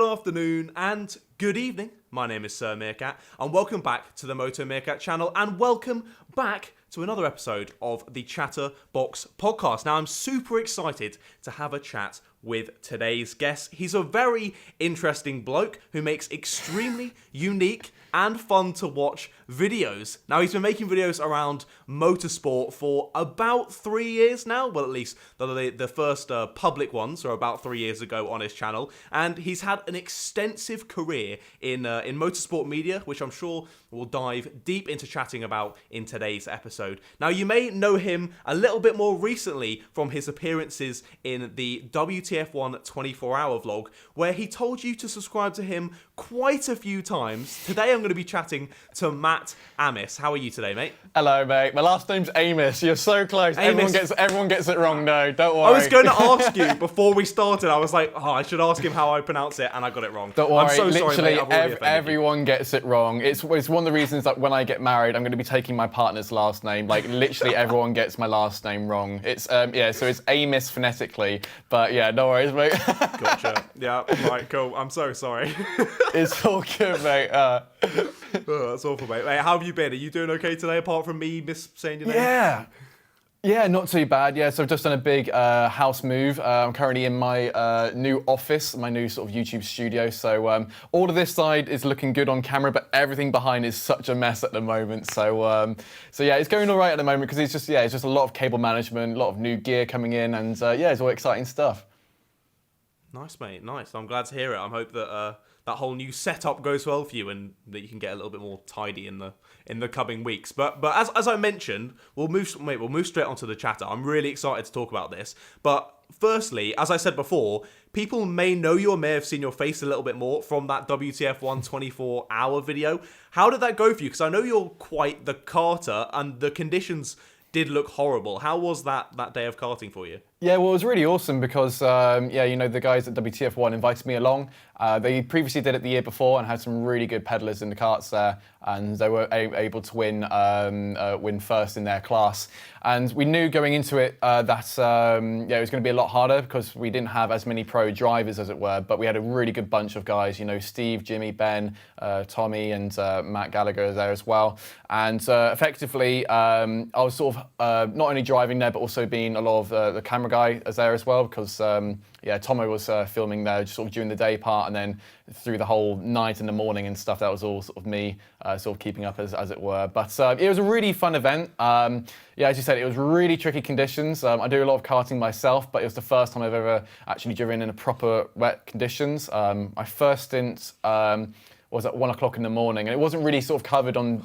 Good afternoon and good evening. My name is Sir Meerkat and welcome back to the Moto Meerkat channel and welcome back to another episode of the ChatterBox podcast. Now I'm super excited to have a chat with today's guest. He's a very interesting bloke who makes extremely unique and fun to watch videos. Now he's been making videos around motorsport for about 3 years now. Well, at least the first public ones are about 3 years ago on his channel. And he's had an extensive career in motorsport media, which I'm sure we'll dive deep into chatting about in today's episode. Now you may know him a little bit more recently from his appearances in the WTF1 24-hour vlog, where he told you to subscribe to him quite a few times. Today I'm going to be chatting to Matt Amis. How are you today, mate? Hello, mate. My last name's Amos. You're so close. Amos. Everyone gets it wrong, though. Don't worry. I was going to ask you before we started. I was like, I should ask him how I pronounce it, and I got it wrong. Don't worry. I'm so Literally, sorry, mate. I've already offended you. everyone gets it wrong. It's one of the reasons that when I get married, I'm going to be taking my partner's last name. Like, literally everyone gets my last name wrong. It's, so it's Amos phonetically. But, yeah, no worries, mate. Gotcha. Yeah, right, cool. I'm so sorry. It's all good, mate. That's awful, mate. How have you been? Are you doing okay today, apart from me saying your name? Yeah, not too bad. Yeah, so I've just done a big house move. I'm currently in my new office, my new sort of YouTube studio. So all of this side is looking good on camera, but everything behind is such a mess at the moment. So yeah, it's going all right at the moment because it's just a lot of cable management, a lot of new gear coming in, and it's all exciting stuff. Nice, mate. Nice. I'm glad to hear it. I hope that that whole new setup goes well for you and that you can get a little bit more tidy in the coming weeks. But as I mentioned, we'll move straight onto the chatter. I'm really excited to talk about this. But firstly, as I said before, people may know you or may have seen your face a little bit more from that WTF1 24-hour video. How did that go for you? Because I know you're quite the karter and the conditions did look horrible. How was that day of karting for you? Yeah, well, it was really awesome because, the guys at WTF1 invited me along. They previously did it the year before and had some really good pedalers in the karts there, and they were able to win first in their class. And we knew going into it that it was going to be a lot harder because we didn't have as many pro drivers, as it were, but we had a really good bunch of guys, Steve, Jimmy, Ben, Tommy, and Matt Gallagher there as well. And effectively, I was sort of not only driving there, but also being a lot of the camera guy as there as well, because Tomo was filming there just sort of during the day part, and then through the whole night and the morning and stuff, that was all sort of me sort of keeping up as it were. But it was a really fun event. As you said, it was really tricky conditions. I do a lot of karting myself, but it was the first time I've ever actually driven in a proper wet conditions. My first stint was at 1 o'clock in the morning, and it wasn't really sort of covered on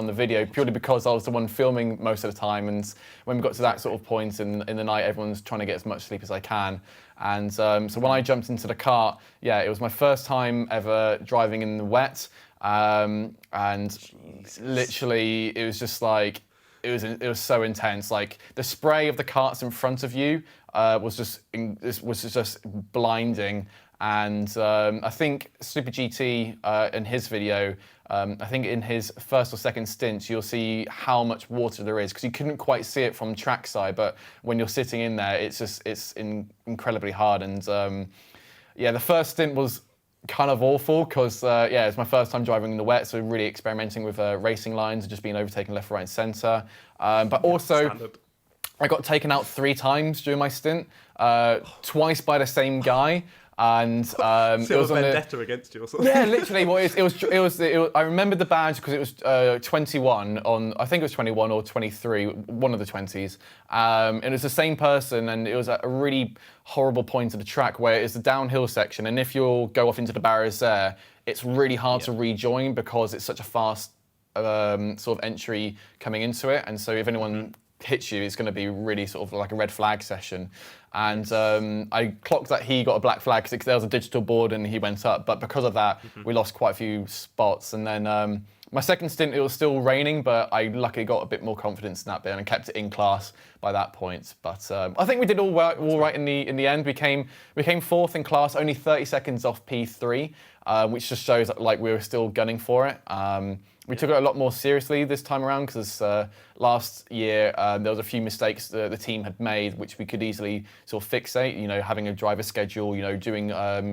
the video purely because I was the one filming most of the time, and when we got to that sort of point in the night, everyone's trying to get as much sleep as I can. And so when I jumped into the kart, it was my first time ever driving in the wet, and literally it was just like, it was so intense. Like the spray of the karts in front of you was just blinding. And I think Super GT in his video, I think in his first or second stint, you'll see how much water there is because you couldn't quite see it from trackside, but when you're sitting in there, it's incredibly hard. And the first stint was kind of awful because it's my first time driving in the wet, so really experimenting with racing lines and just being overtaken left, right, and centre. But also, standard. I got taken out 3 times during my stint, twice by the same guy. And so it was a vendetta against you or something. Yeah, literally. Well, it was. I remembered the badge because it was 21 on. I think it was 21 or 23, one of the 20s. And it was the same person, and it was at a really horrible point of the track where it's a downhill section, and if you'll go off into the barriers there, it's really hard to rejoin because it's such a fast sort of entry coming into it, and so if anyone hits you, it's going to be really sort of like a red flag session. And I clocked that he got a black flag because there was a digital board and he went up, but because of that, we lost quite a few spots. And then My second stint, it was still raining, but I luckily got a bit more confidence in that bit and kept it in class by that point. But I think we did all right in the end. We came fourth in class, only 30 seconds off P3, which just shows that, like, we were still gunning for it. We took it a lot more seriously this time around because last year there was a few mistakes the team had made, which we could easily sort of fixate. You know, having a driver schedule, you know, doing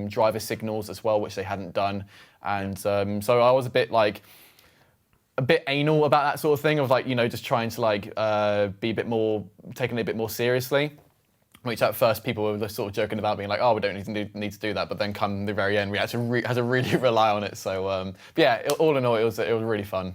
driver signals as well, which they hadn't done, and so I was a bit anal about that sort of thing, of, like, you know, just trying to, like, be a bit more, taking it a bit more seriously. Which at first people were just sort of joking about, being like, "Oh, we don't need to do that." But then come the very end, we had to really rely on it. So but yeah, all in all, it was really fun.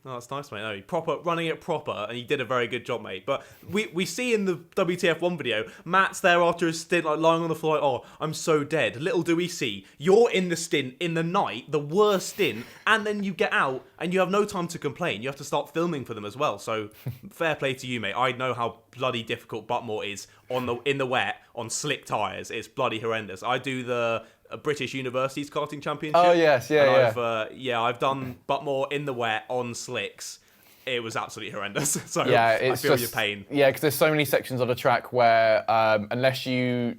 Oh, that's nice, mate. No, proper running it proper, and you did a very good job, mate. But we see in the WTF1 video, Matt's there after his stint, like, lying on the floor, like, "Oh, I'm so dead." Little do we see, you're in the stint in the night, the worst stint, and then you get out and you have no time to complain. You have to start filming for them as well. So fair play to you, mate. I know how bloody difficult Buttmore is in the wet on slick tyres. It's bloody horrendous. I do the British Universities karting championship. Oh yes, yeah. I've done Buttmore in the wet on slicks. It was absolutely horrendous. So yeah, I feel your pain. Yeah, because there's so many sections of the track where unless you're,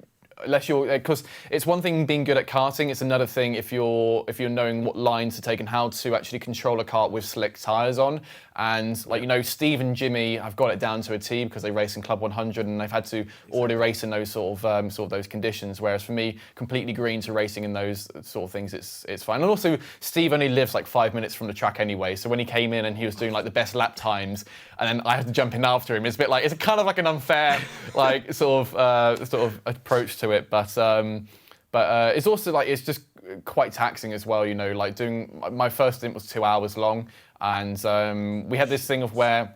because it's one thing being good at karting, it's another thing if you're knowing what lines to take and how to actually control a kart with slick tyres on. And, like, you know, Steve and Jimmy have got it down to a T because they race in Club 100 and they've had to already race in those sort of those conditions. Whereas for me, completely green to racing in those sort of things, it's fine. And also, Steve only lives like 5 minutes from the track anyway. So when he came in and he was doing, like, the best lap times, and then I had to jump in after him, it's a bit like, it's kind of like an unfair like sort of approach to it. But it's also, like, it's just quite taxing as well. You know, like, doing my first stint was 2 hours long. And we had this thing of where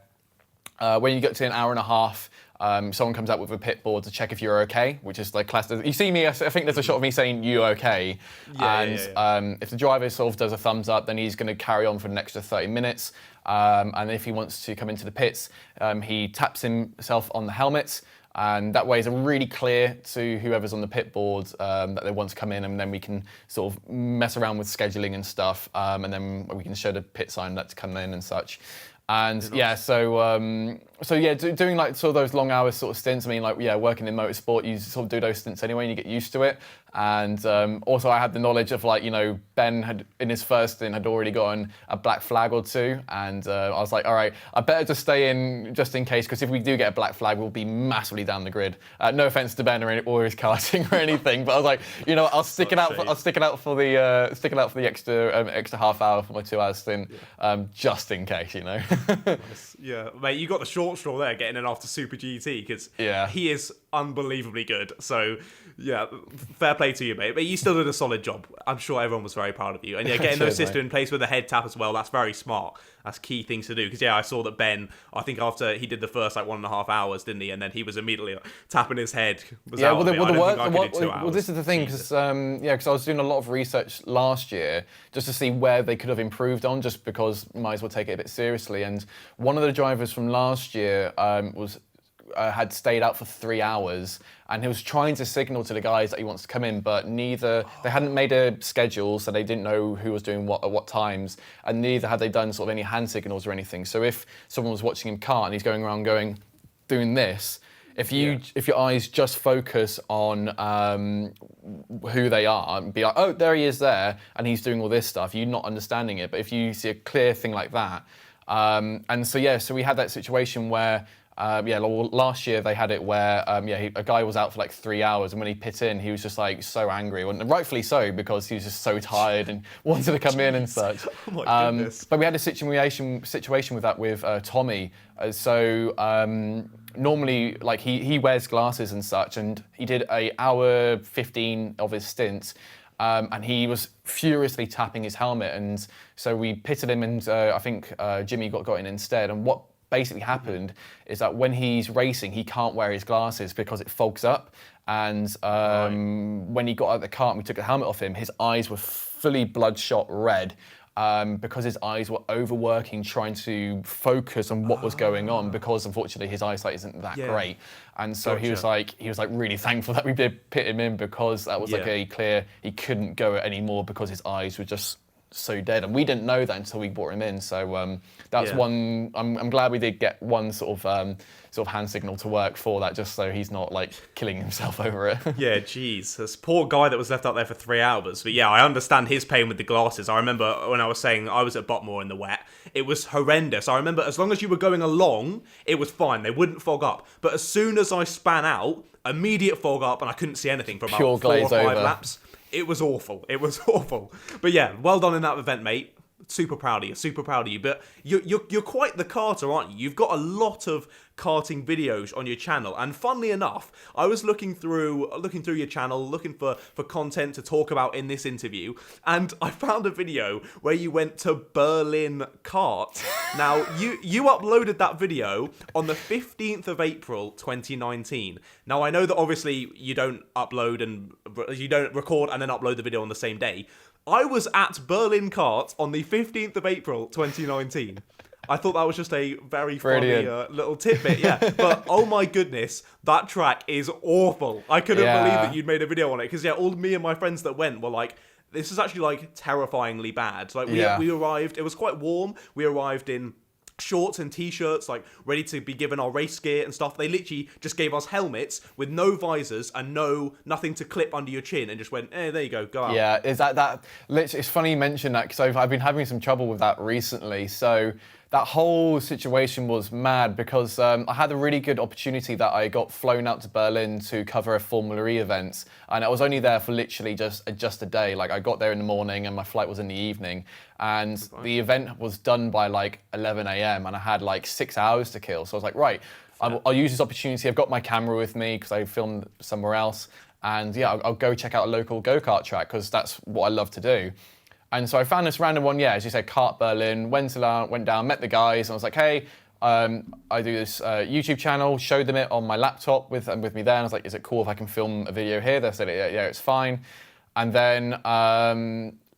when you get to an hour and a half, someone comes out with a pit board to check if you're okay, which is like class. You see me, I think there's a shot of me saying, "You okay?" If the driver sort of does a thumbs up, then he's going to carry on for an extra 30 minutes. And if he wants to come into the pits, he taps himself on the helmet. And that way it's really clear to whoever's on the pit board that they want to come in, and then we can sort of mess around with scheduling and stuff, and then we can show the pit sign that to come in and such. And yeah, so yeah, doing like sort of those long hours sort of stints. I mean, like, yeah, working in motorsport, you sort of do those stints anyway, and you get used to it. And also, I had the knowledge of, like, you know, Ben had in his first stint had already gotten a black flag or two, and I was like, all right, I better just stay in just in case, because if we do get a black flag, we'll be massively down the grid. No offense to Ben or his karting or anything, but I was like, you know, I'll stick it out for the extra half hour for my 2 hours stint, just in case, you know. Yeah, mate, you got the short straw there, getting in after Super GT, because he is unbelievably good. So yeah, fair play to you, mate. But you still did a solid job. I'm sure everyone was very proud of you. And yeah, getting those systems in place with a head tap as well, that's very smart. That's key things to do. Because yeah, I saw that Ben, I think after he did the first like 1.5 hours, didn't he? And then he was immediately tapping his head. This is the thing, because because I was doing a lot of research last year just to see where they could have improved on, just because might as well take it a bit seriously. And one of the drivers from last year had stayed out for 3 hours, and he was trying to signal to the guys that he wants to come in, but they hadn't made a schedule, so they didn't know who was doing what at what times, and neither had they done sort of any hand signals or anything. So if someone was watching him kart and he's going around doing this, if your eyes just focus on who they are and be like, oh, there he is there, and he's doing all this stuff, you're not understanding it. But if you see a clear thing like that, so we had that situation where last year they had it where a guy was out for like 3 hours, and when he pit in, he was just like so angry, and rightfully so, because he was just so tired and wanted to come in and such. Oh my goodness. But we had a situation with that with Tommy. Normally, like, he wears glasses and such, and he did an hour 15 of his stint. And he was furiously tapping his helmet, and so we pitted him, and I think Jimmy got in instead. And what basically happened is that when he's racing, he can't wear his glasses because it fogs up. And when he got out of the cart and we took the helmet off him, his eyes were fully bloodshot red. Because his eyes were overworking, trying to focus on what was going on, because unfortunately his eyesight isn't that great. And so he was like really thankful that we did pit him in, because that was like a clear, he couldn't go anymore because his eyes were just so dead, and we didn't know that until we brought him in. So that's one. I'm glad we did get one sort of hand signal to work for that, just so he's not like killing himself over it. Yeah, jeez, this poor guy that was left out there for 3 hours. But yeah, I understand his pain with the glasses. I remember when I was saying I was at Botmore in the wet, it was horrendous. I remember as long as you were going along, it was fine. They wouldn't fog up. But as soon as I span out, immediate fog up, and I couldn't see anything for about Pure 4 or 5 glaze over. laps. It was awful. It was awful. But yeah, well done in that event, mate. Super proud of you. Super proud of you. But you're quite the karter, aren't you? You've got a lot of karting videos on your channel. And funnily enough, I was looking through your channel, looking for content to talk about in this interview, and I found a video where you went to Berlin kart. Now, you uploaded that video on the 15th of April 2019. Now, I know that obviously you don't record and then upload the video on the same day. I was at Berlin kart on the 15th of April 2019. I thought that was just a very funny little tidbit, yeah. But oh my goodness, that track is awful. I couldn't believe that you'd made a video on it, because all me and my friends that went were like, this is actually like terrifyingly bad. Like we arrived, it was quite warm. We arrived in shorts and t-shirts, like ready to be given our race gear and stuff. They literally just gave us helmets with no visors and nothing to clip under your chin, and just went, there you go out. Yeah, is that literally, it's funny you mention that, because I've been having some trouble with that recently. So that whole situation was mad, because I had a really good opportunity that I got flown out to Berlin to cover a Formula E event, and I was only there for literally just a day. Like, I got there in the morning and my flight was in the evening, and the event was done by like 11 a.m. and I had like 6 hours to kill. So I was like, right, I'll use this opportunity. I've got my camera with me because I filmed somewhere else, and yeah, I'll go check out a local go-kart track, because that's what I love to do. And so I found this random one, as you said, Kart Berlin, went down, met the guys, and I was like, hey, I do this YouTube channel, showed them it on my laptop with me there, and I was like, is it cool if I can film a video here? They said, yeah, it's fine. And then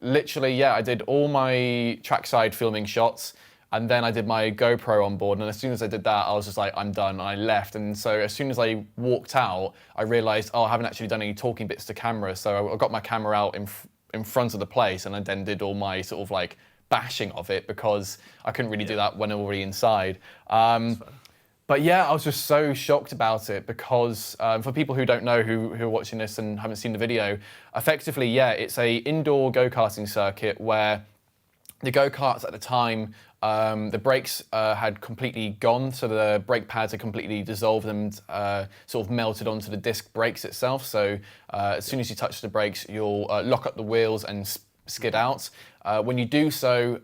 literally, I did all my trackside filming shots, and then I did my GoPro on board, and as soon as I did that, I was just like, I'm done, and I left. And so as soon as I walked out, I realised, I haven't actually done any talking bits to camera, so I got my camera out in front of the place, and I then did all my sort of like bashing of it, because I couldn't really do that when I'm already inside. But yeah, I was just so shocked about it, because for people who don't know, who are watching this and haven't seen the video, effectively, it's a indoor go-karting circuit where the go-karts at the time, the brakes had completely gone, so the brake pads had completely dissolved and sort of melted onto the disc brakes itself. So as soon as you touch the brakes, you'll lock up the wheels and skid out. When you do so,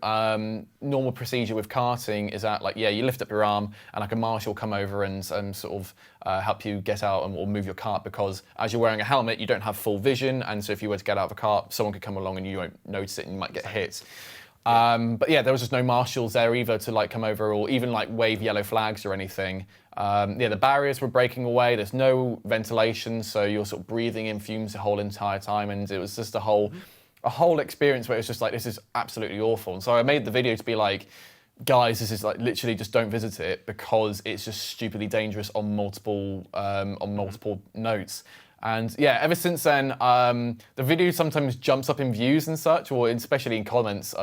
normal procedure with karting is that, you lift up your arm, and like a marshal will come over and sort of help you get out or move your cart, because as you're wearing a helmet, you don't have full vision, and so if you were to get out of a cart, someone could come along and you won't notice it and you might get hit. But there was just no marshals there either to come over or even wave yellow flags or anything. The barriers were breaking away. There's no ventilation, so you're sort of breathing in fumes the whole entire time, and it was just a whole experience where it was just this is absolutely awful. And so I made the video to be like, guys, this is literally just don't visit it, because it's just stupidly dangerous on multiple notes. And ever since then, the video sometimes jumps up in views and such, or especially in comments,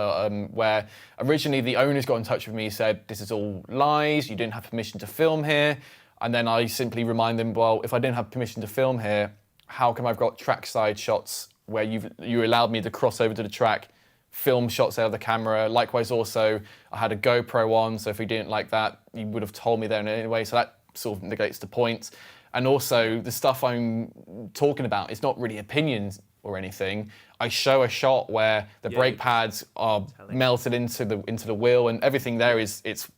where originally the owners got in touch with me, said, this is all lies, you didn't have permission to film here. And then I simply remind them, well, if I didn't have permission to film here, how come I've got trackside shots where you allowed me to cross over to the track, film shots out of the camera? Likewise also, I had a GoPro on, so if you didn't like that, you would have told me there anyway, so that sort of negates the point. And also, the stuff I'm talking about is not really opinions or anything. I show a shot where the brake pads are melted into the wheel, and everything there it's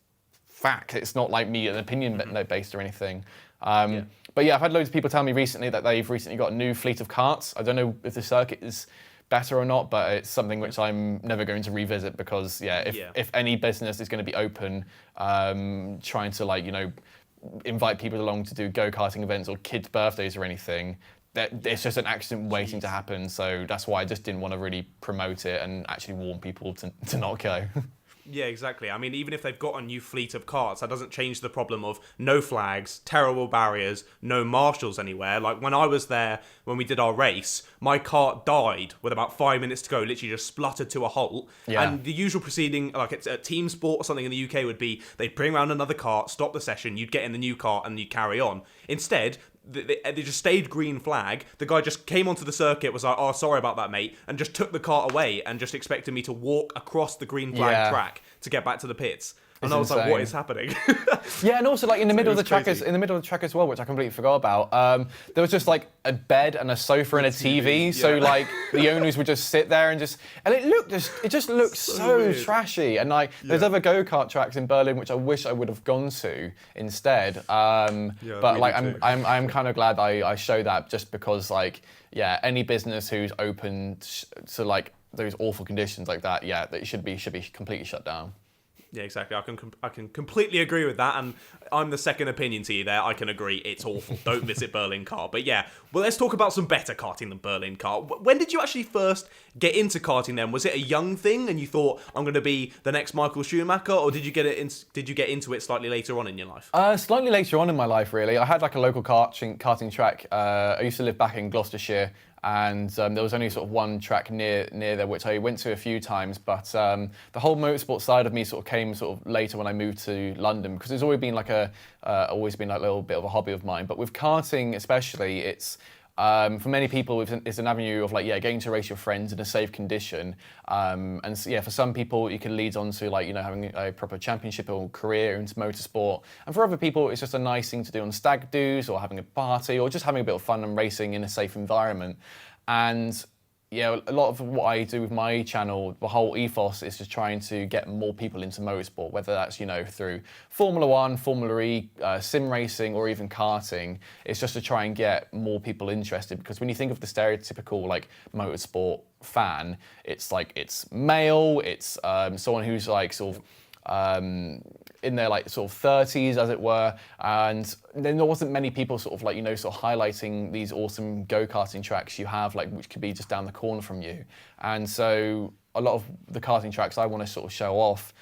fact. It's not like me an opinion based or anything. But I've had loads of people tell me recently that they've recently got a new fleet of karts. I don't know if the circuit is better or not, but it's something which I'm never going to revisit, because if any business is going to be open, trying to invite people along to do go-karting events or kids' birthdays or anything, it's just an accident waiting to happen. So that's why I just didn't want to really promote it and actually warn people to not go. Yeah, exactly. I mean, even if they've got a new fleet of carts, that doesn't change the problem of no flags, terrible barriers, no marshals anywhere. Like when I was there, when we did our race, my cart died with about 5 minutes to go, literally just spluttered to a halt. Yeah. And the usual proceeding, like it's a team sport or something in the UK, would be they'd bring around another cart, stop the session, you'd get in the new cart and you'd carry on. Instead, they just stayed green flag. The guy just came onto the circuit, was like, oh, sorry about that, mate, and just took the cart away and just expected me to walk across the green flag track to get back to the pits. And I was like, what is happening? Yeah, and also like in the middle of the track, crazy. in the middle of the track as well, which I completely forgot about. There was just like a bed and a sofa and a TV. So like the owners would just sit there and it just looked so trashy. And like there's other go-kart tracks in Berlin which I wish I would have gone to instead. But like I'm kind of glad I show that, just because like any business who's open to like those awful conditions like that, that should be completely shut down. Yeah, exactly. I can completely agree with that, and I'm the second opinion to you there. I can agree it's awful. Don't visit Berlin Kart. But yeah, well, let's talk about some better karting than Berlin Kart. When did you actually first get into karting then? Was it a young thing and you thought, I'm going to be the next Michael Schumacher, or did you get into it slightly later on in your life? Slightly later on in my life, really. I had like a local karting track. I used to live back in Gloucestershire, and there was only sort of one track near there which I went to a few times, but the whole motorsport side of me sort of came sort of later when I moved to London, because it's always been like a little bit of a hobby of mine. But with karting especially, it's for many people, it's an avenue of like getting to race your friends in a safe condition, and so, for some people it can lead on to like having a proper championship or career into motorsport, and for other people it's just a nice thing to do on stag do's or having a party or just having a bit of fun and racing in a safe environment. And a lot of what I do with my channel, the whole ethos is just trying to get more people into motorsport, whether that's, through Formula One, Formula E, sim racing, or even karting. It's just to try and get more people interested, because when you think of the stereotypical like motorsport fan, it's like, it's male, it's someone who's like sort of in their like sort of 30s, as it were, and then there wasn't many people sort of like sort of highlighting these awesome go-karting tracks you have, like which could be just down the corner from you. And so a lot of the karting tracks I want to sort of show off,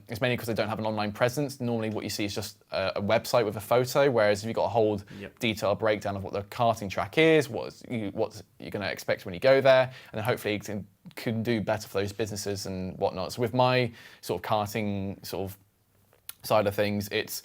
it's mainly because they don't have an online presence. Normally what you see is just a website with a photo, whereas if you've got a whole detailed breakdown of what the karting track is, what you're going to expect when you go there, and then hopefully you can do better for those businesses and whatnot. So with my sort of karting sort of side of things, it's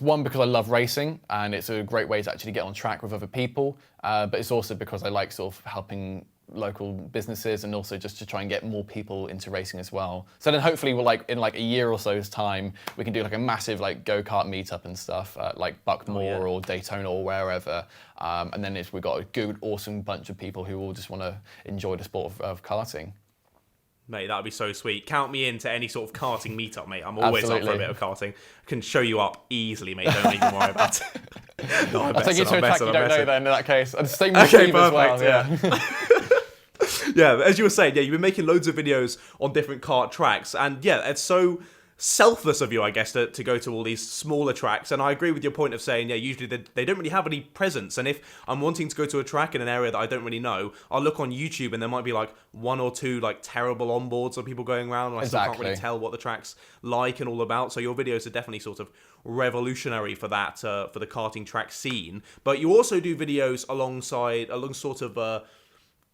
one, because I love racing and it's a great way to actually get on track with other people, but it's also because I like sort of helping local businesses, and also just to try and get more people into racing as well. So then hopefully we'll like in like a year or so's time we can do like a massive like go-kart meetup and stuff like Buckmore or Daytona or wherever, and then we've got a good awesome bunch of people who all just want to enjoy the sport of karting. Mate, that would be so sweet. Count me into any sort of karting meetup, mate. I'm always up for a bit of karting. I can show you up easily, mate. Don't even worry about it. No, I'll take you to a track you don't know then, in that case. And same with Steve as well. Yeah, as you were saying, you've been making loads of videos on different kart tracks, and it's so selfless of you, I guess, to go to all these smaller tracks. And I agree with your point of saying, usually they don't really have any presence. And if I'm wanting to go to a track in an area that I don't really know, I'll look on YouTube and there might be like one or two like terrible onboards of people going around, and I still can't really tell what the track's like and all about. So your videos are definitely sort of revolutionary for that, for the karting track scene. But you also do videos along sort of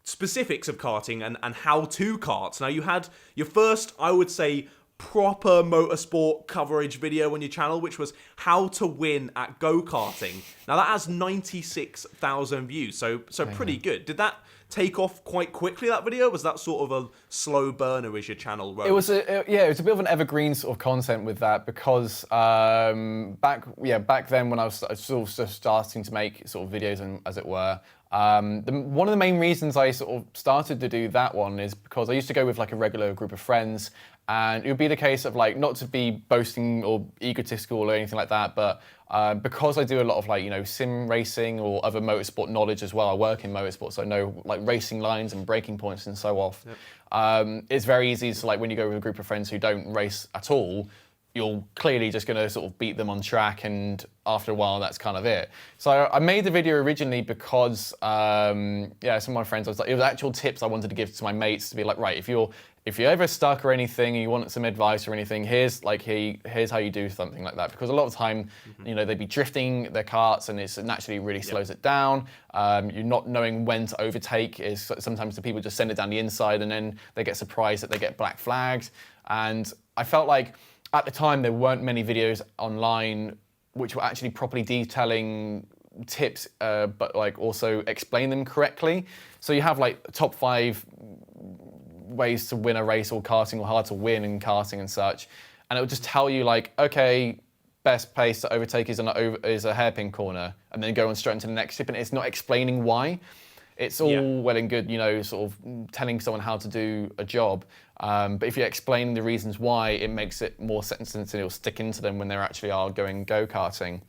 specifics of karting and how-to karts. Now, you had your first, I would say, proper motorsport coverage video on your channel, which was how to win at go-karting. Now that has 96,000 views, so pretty good. Did that take off quite quickly, that video? Was that sort of a slow burner as your channel rose? It was a bit of an evergreen sort of content with that, because back then when I was sort of just starting to make sort of videos, as it were, one of the main reasons I sort of started to do that one is because I used to go with like a regular group of friends, and it would be the case of like, not to be boasting or egotistical or anything like that, but because I do a lot of like, sim racing or other motorsport knowledge as well. I work in motorsport, so I know like racing lines and braking points and so off. Yep. It's very easy to, like, when you go with a group of friends who don't race at all, you're clearly just going to sort of beat them on track, and after a while that's kind of it. So I made the video originally because some of my friends, it was actual tips I wanted to give to my mates, to be like, right, if you're if you're ever stuck or anything, and you want some advice or anything, here's how you do something like that. Because a lot of the time, they'd be drifting their karts, and it naturally really slows it down. You're not knowing when to overtake. Is sometimes the people just send it down the inside, and then they get surprised that they get black flagged. And I felt like at the time there weren't many videos online which were actually properly detailing tips, but like also explain them correctly. So you have like top 5 ways to win a race or karting, or how to win in karting and such, and it would just tell you like, okay, best place to overtake is a hairpin corner, and then go on straight into the next tip, and it's not explaining why. It's all well and good, sort of telling someone how to do a job, but if you explain the reasons why, it makes it more sense, and it'll stick into them when they actually are going go-karting.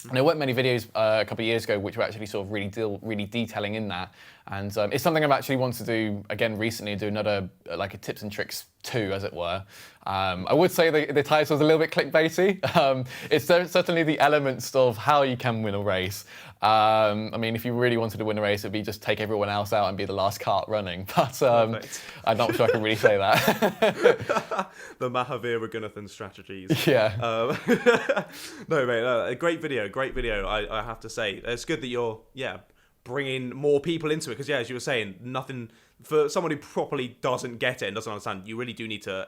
And there weren't many videos a couple of years ago which were actually sort of really detailing in that. And it's something I've actually wanted to do again recently, do another like a tips and tricks 2, as it were. I would say the title is a little bit clickbaity. It's certainly the elements of how you can win a race. I mean, if you really wanted to win a race, it'd be just take everyone else out and be the last kart running. But I'm not sure I can really say that. The Mahavira Gunathan strategies. Yeah. No, mate, a great video, I have to say. It's good that you're, bringing more people into it, because, as you were saying, nothing, for someone who properly doesn't get it and doesn't understand, you really do need to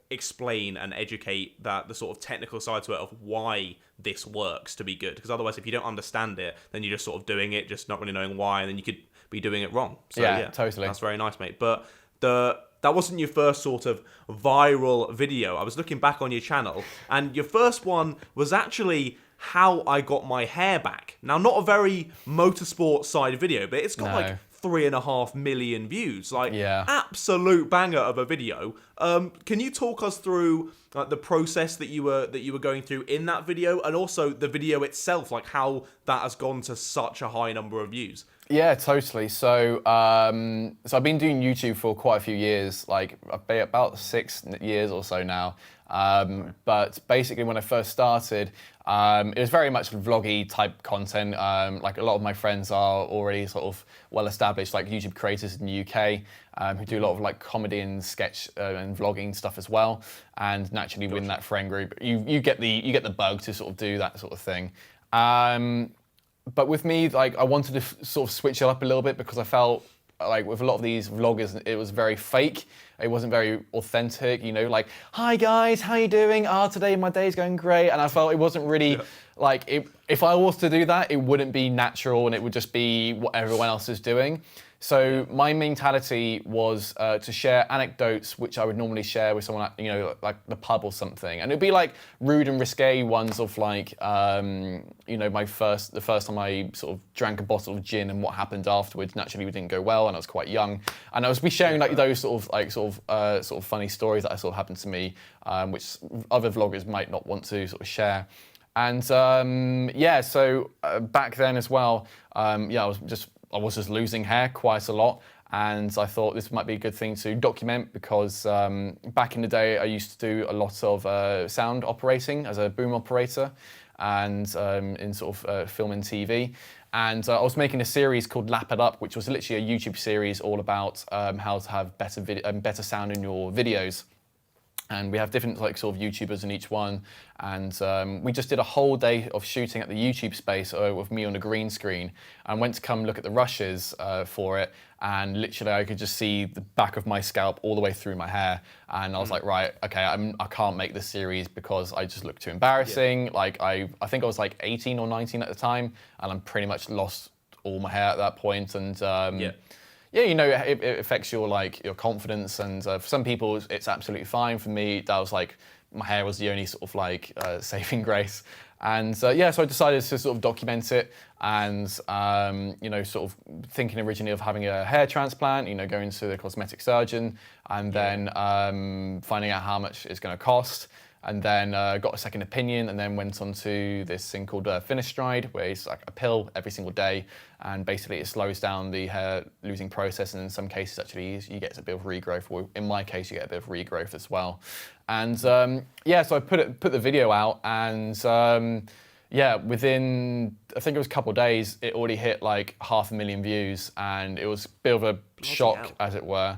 explain and educate the sort of technical side to it of why this works to be good, because otherwise if you don't understand it, then you're just sort of doing it, just not really knowing why, and then you could be doing it wrong. So yeah, totally. That's very nice, mate. But that wasn't your first sort of viral video. I was looking back on your channel, and your first one was actually how I got my hair back. Now, not a very motorsport side video, but it's got like 3.5 million views. Like, absolute banger of a video. Can you talk us through the process that you were going through in that video, and also the video itself, like how that has gone to such a high number of views? Yeah, totally. So I've been doing YouTube for quite a few years, like about 6 years or so now. But basically, when I first started, it was very much vloggy type content. Like a lot of my friends are already sort of well-established, like YouTube creators in the UK, who do a lot of like comedy and sketch and vlogging stuff as well. And naturally, within that friend group, you get the bug to sort of do that sort of thing. But with me, like I wanted to sort of switch it up a little bit, because I felt like with a lot of these vloggers, it was very fake. It wasn't very authentic, like, hi guys, how you doing? Today my day's going great. And I felt it wasn't really like, if I was to do that, it wouldn't be natural, and it would just be what everyone else is doing. So my mentality was to share anecdotes which I would normally share with someone, like the pub or something, and it'd be like rude and risque ones of like, the first time I sort of drank a bottle of gin and what happened afterwards. Naturally, it didn't go well, and I was quite young, and I was be sharing like those sort of funny stories that sort of happened to me, which other vloggers might not want to sort of share. And so back then as well, I was just losing hair quite a lot, and I thought this might be a good thing to document, because back in the day I used to do a lot of sound operating as a boom operator, and in sort of film and TV. And I was making a series called Lap It Up, which was literally a YouTube series all about how to have better sound in your videos. And we have different like sort of YouTubers in each one, and we just did a whole day of shooting at the YouTube space with me on a green screen, and went to come look at the rushes for it, and literally I could just see the back of my scalp all the way through my hair, and I was like, right, okay, I can't make this series because I just look too embarrassing. Yeah. Like I think I was like 18 or 19 at the time, and I'm pretty much lost all my hair at that point, and it affects your confidence, and for some people it's absolutely fine. For me, that was like my hair was the only sort of like saving grace, and so I decided to sort of document it, and sort of thinking originally of having a hair transplant, going to the cosmetic surgeon, and then finding out how much it's going to cost. And then got a second opinion, and then went on to this thing called Finasteride, where it's like a pill every single day, and basically it slows down the hair losing process, and in some cases actually you get a bit of regrowth, or in my case you get a bit of regrowth as well. And so I put the video out, and within, I think it was a couple of days, it already hit like 500,000 views, and it was a bit of a shock, as it were.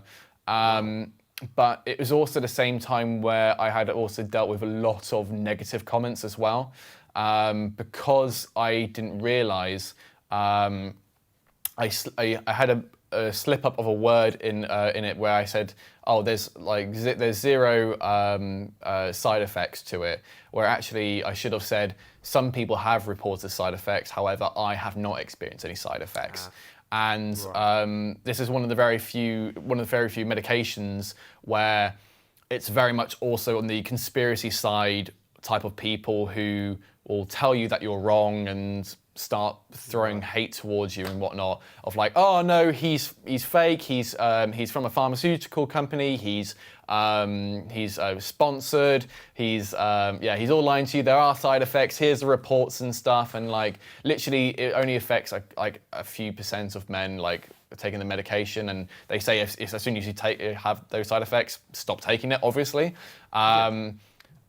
but it was also the same time where I had also dealt with a lot of negative comments as well, because I didn't realise I had a slip up of a word in it where I said, "Oh, there's zero side effects to it." Where actually I should have said, "Some people have reported side effects. However, I have not experienced any side effects." And this is one of the very few medications where it's very much also on the conspiracy side type of people who will tell you that you're wrong and start throwing hate towards you and whatnot, of like, oh no, he's fake, he's from a pharmaceutical company, he's sponsored, he's all lying to you, there are side effects, here's the reports and stuff, and like literally it only affects like a few percent of men like taking the medication, and they say if as soon as you have those side effects, stop taking it, obviously.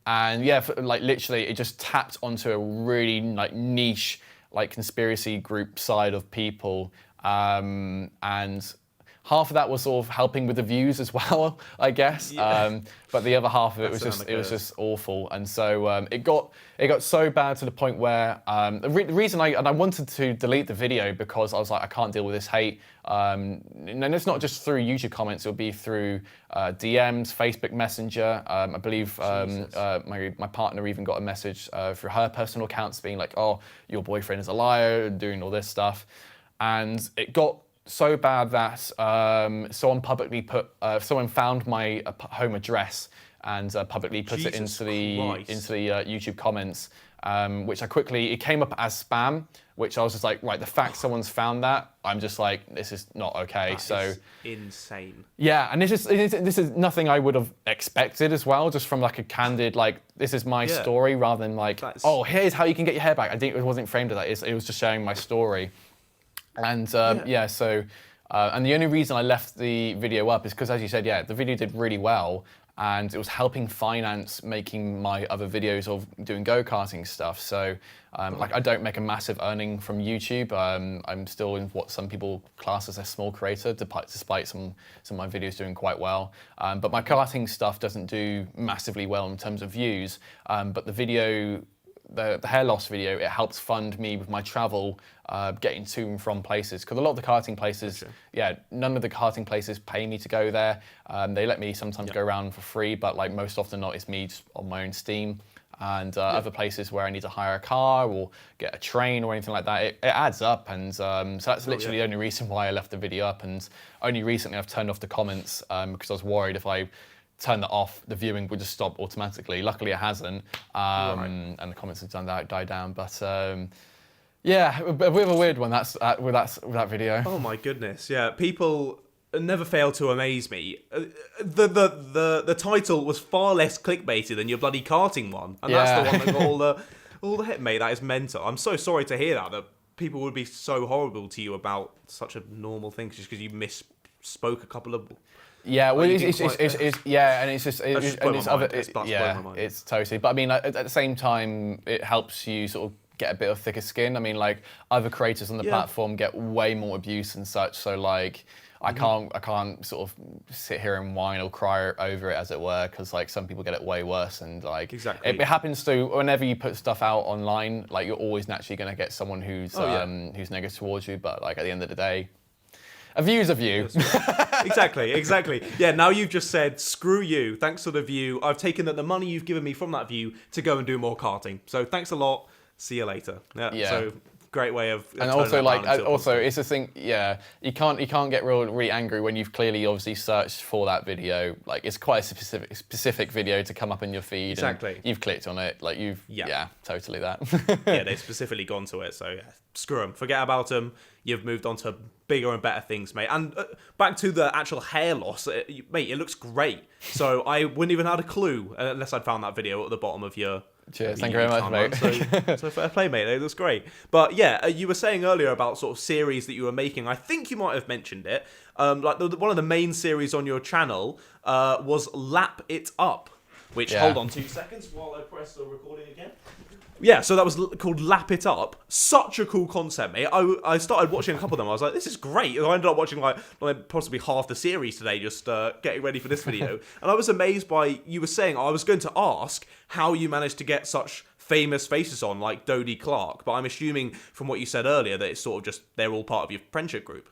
And yeah, like literally it just tapped onto a really like niche like conspiracy group side of people, and half of that was sort of helping with the views as well, I guess. But the other half of it was just awful, and so it got so bad to the point where the reason I wanted to delete the video because I was like, I can't deal with this hate. And it's not just through YouTube comments; it'll be through DMs, Facebook Messenger. I believe my partner even got a message through her personal accounts being like, "Oh, your boyfriend is a liar," doing all this stuff, and it got so bad that someone found my home address and publicly put it into the YouTube comments, which it came up as spam, which I was just like, right, the fact someone's found that, I'm just like, this is not okay. That is insane. Yeah, and this is nothing I would have expected as well, just from like a candid, like, this is my story, rather than like, oh, here's how you can get your hair back. It wasn't framed as that, it was just sharing my story. And and the only reason I left the video up is because, as you said, the video did really well, and it was helping finance making my other videos of doing go-karting stuff. So like I don't make a massive earning from YouTube. I'm still in what some people class as a small creator, despite some of my videos doing quite well. But my karting stuff doesn't do massively well in terms of views. But the video, the hair loss video, it helps fund me with my travel, getting to and from places. Because a lot of the karting places, none of the karting places pay me to go there. They let me sometimes go around for free, but like most often not, it's me just on my own steam. And other places where I need to hire a car or get a train or anything like that, it adds up. And so that's literally the only reason why I left the video up. And only recently I've turned off the comments because I was worried if I turned that off, the viewing would just stop automatically. Luckily it hasn't, and the comments have died down. But yeah, a bit of a weird one with that video. Oh my goodness, yeah. People never fail to amaze me. The title was far less clickbaity than your bloody karting one, and that's the one that got all the hit, mate. That is mental. I'm so sorry to hear that people would be so horrible to you about such a normal thing just because you misspoke a couple of. Yeah, well, it's totally. But I mean, like, at the same time, it helps you sort of get a bit of thicker skin. I mean, like other creators on the platform get way more abuse and such. So like, I can't sort of sit here and whine or cry over it, as it were, because like some people get it way worse. And like, it happens to whenever you put stuff out online, like you're always naturally going to get someone who's negative towards you. But like at the end of the day, a view's a view. Exactly. Yeah, now you've just said, screw you, thanks for the view. I've taken the money you've given me from that view to go and do more karting. So thanks a lot. See you later. Yeah. So great way of. And also, like, it's a thing. Yeah, you can't get really angry when you've clearly, obviously, searched for that video. Like, it's quite a specific video to come up in your feed. Exactly. And you've clicked on it. Like totally that. Yeah, they've specifically gone to it. So screw them. Forget about them. You've moved on to bigger and better things, mate. And back to the actual hair loss, mate. It looks great. So I wouldn't even had a clue unless I'd found that video at the bottom of your. Cheers, thank you very much, mate. So fair play, mate. It looks great. But yeah, you were saying earlier about sort of series that you were making. I think you might have mentioned it. Like one of the main series on your channel was Lap It Up. which, Yeah. hold on 2 seconds while I press the recording again. Yeah, so that was called Lap It Up. Such a cool concept, mate. I started watching a couple of them. I was like, this is great. And I ended up watching like possibly half the series today, just getting ready for this video. And I was amazed by, you were saying, I was going to ask how you managed to get such famous faces on, like Dodie Clark. But I'm assuming from what you said earlier that it's sort of just, they're all part of your friendship group.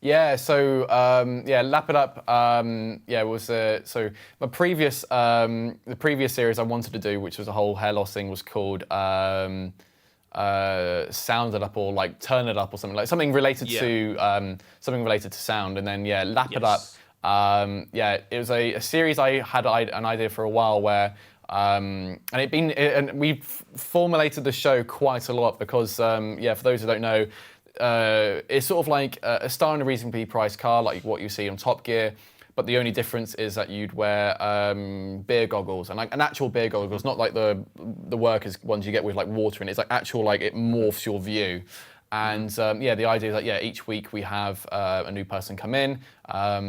Yeah, so Lap It Up. Was so my previous the previous series I wanted to do, which was a whole hair loss thing, was called Sound It Up or like Turn It Up or something something related to sound. And then Lap It Up. It was a series I had an idea for a while where. And we formulated the show quite a lot because for those who don't know. It's sort of like a star in a reasonably priced car, like what you see on Top Gear, but the only difference is that you'd wear beer goggles, and like an actual beer goggles, not like the workers ones you get with like water in it. It's like actual, like it morphs your view. And the idea is that each week we have a new person come in.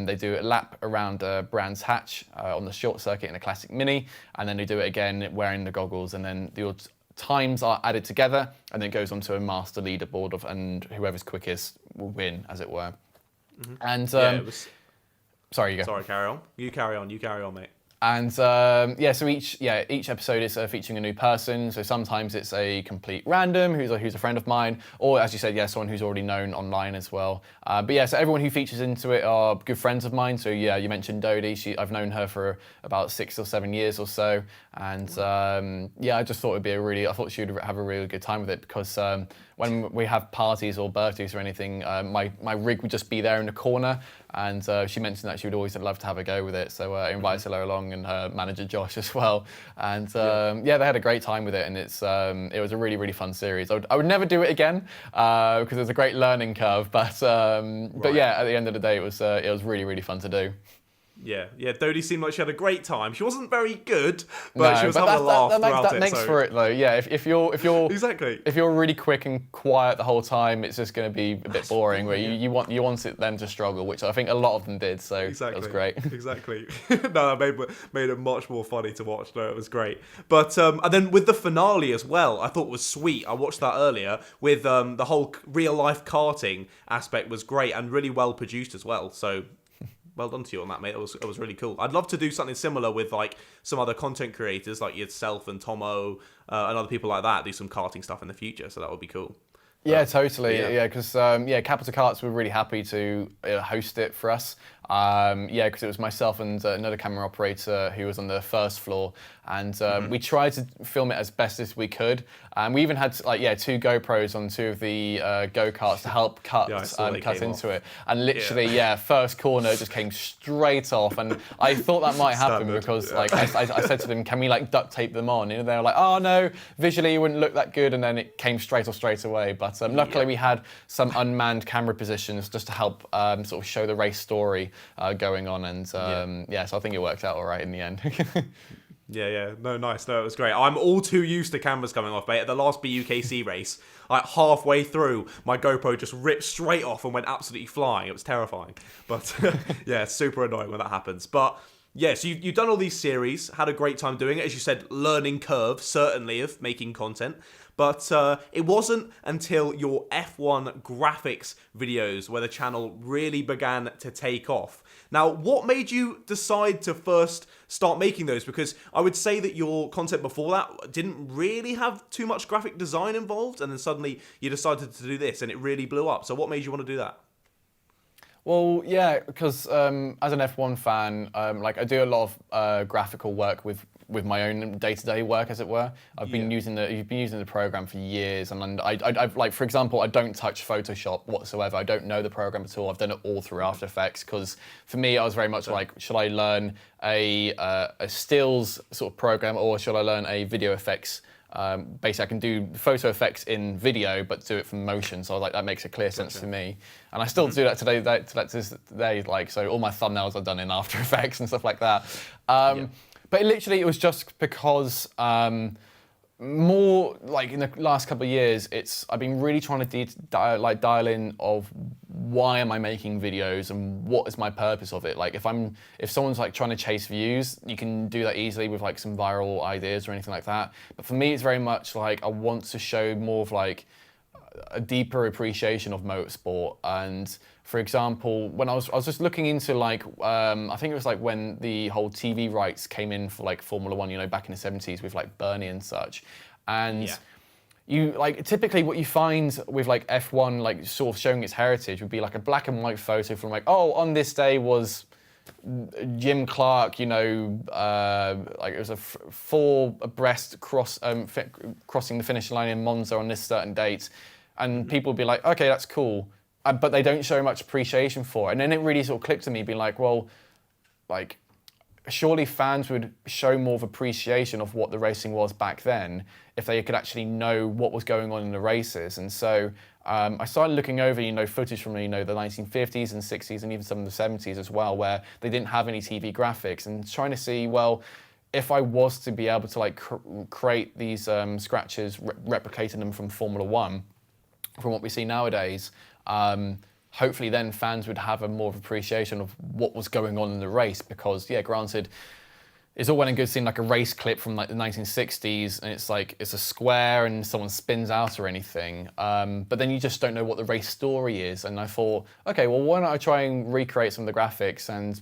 They do a lap around Brands Hatch on the short circuit in a classic Mini, and then they do it again wearing the goggles, and then the times are added together, and then it goes onto a master leaderboard and whoever's quickest will win, as it were. Mm-hmm. And sorry, you go. Sorry, carry on. You carry on, mate. And so each episode is featuring a new person. So sometimes it's a complete random who's a friend of mine, or as you said, someone who's already known online as well. So everyone who features into it are good friends of mine. So you mentioned Dodie. I've known her for about 6 or 7 years or so, and I just thought I thought she would have a really good time with it because when we have parties or birthdays or anything, my rig would just be there in the corner. And she mentioned that she would always love to have a go with it, so I invited her along and her manager Josh as well. And they had a great time with it, and it was a really, really fun series. I would never do it again because it was a great learning curve, but at the end of the day, it was really, really fun to do. Yeah. Dodie seemed like she had a great time. She wasn't very good, but she was having a laugh throughout it. That makes for it though. Yeah, if you're exactly. If you're really quick and quiet the whole time, it's just going to be a bit boring. Where you want them to struggle, which I think a lot of them did. So exactly. That was great. Exactly. No, that made it much more funny to watch. No, it was great. But and then with the finale as well, I thought was sweet. I watched that earlier with the whole real life karting aspect was great and really well produced as well. So. Well done to you on that, mate. It was really cool. I'd love to do something similar with like some other content creators, like yourself and Tomo and other people like that. Do some karting stuff in the future, so that would be cool. Yeah, totally. Yeah, because Capital Karts were really happy to host it for us. Because it was myself and another camera operator who was on the first floor, and we tried to film it as best as we could. And we even had 2 GoPros on 2 of the go-karts to help cut into it. And literally, first corner just came straight off. And I thought that might happen because I said to them, can we duct tape them on? And they were like, oh no, visually it wouldn't look that good. And then it came straight away. But luckily we had some unmanned camera positions just to help sort of show the race story going on. And so I think it worked out all right in the end. Yeah. No, nice. No, it was great. I'm all too used to cameras coming off, mate. At the last BUKC race, like halfway through, my GoPro just ripped straight off and went absolutely flying. It was terrifying. But yeah, super annoying when that happens. But yeah, so you've done all these series, had a great time doing it. As you said, learning curve, certainly, of making content. But it wasn't until your F1 graphics videos where the channel really began to take off. Now, what made you decide to first start making those? Because I would say that your content before that didn't really have too much graphic design involved, and then suddenly you decided to do this and it really blew up. So what made you want to do that? Well, yeah, because as an F1 fan, I do a lot of graphical work with my own day-to-day work, as it were. You've been using the program for years, and I've for example, I don't touch Photoshop whatsoever. I don't know the program at all. I've done it all through After Effects because for me, I was very much like, should I learn a stills sort of program or should I learn a video effects? Basically, I can do photo effects in video, but do it from motion. So I was like, that makes a clear sense to me, and I still do that today. So all my thumbnails are done in After Effects and stuff like that. But it was just because more like in the last couple of years, I've been really trying to dial in of why am I making videos and what is my purpose of it. Like if someone's like trying to chase views, you can do that easily with like some viral ideas or anything like that. But for me, it's very much like I want to show more of like a deeper appreciation of motorsport. And for example, when I was just looking into like I think it was like when the whole TV rights came in for like Formula One, you know, back in the 70s with like Bernie and such, and you like typically what you find with like F1 like sort of showing its heritage would be like a black and white photo from like, oh, on this day was Jim Clark, you know, like it was a four abreast crossing the finish line in Monza on this certain date. And people would be like, okay, that's cool. But they don't show much appreciation for it. And then it really sort of clicked to me, being like, well, like, surely fans would show more of appreciation of what the racing was back then if they could actually know what was going on in the races. And so I started looking over, you know, footage from, you know, the 1950s and 60s and even some of the 70s as well, where they didn't have any TV graphics, and trying to see, well, if I was to be able to like create these scratches, replicating them from Formula One, from what we see nowadays, hopefully then fans would have a more of appreciation of what was going on in the race. Because yeah, granted, it's all well and good seeing like a race clip from like the 1960s and it's like it's a square and someone spins out or anything, but then you just don't know what the race story is. And I thought, okay, well, why don't I try and recreate some of the graphics and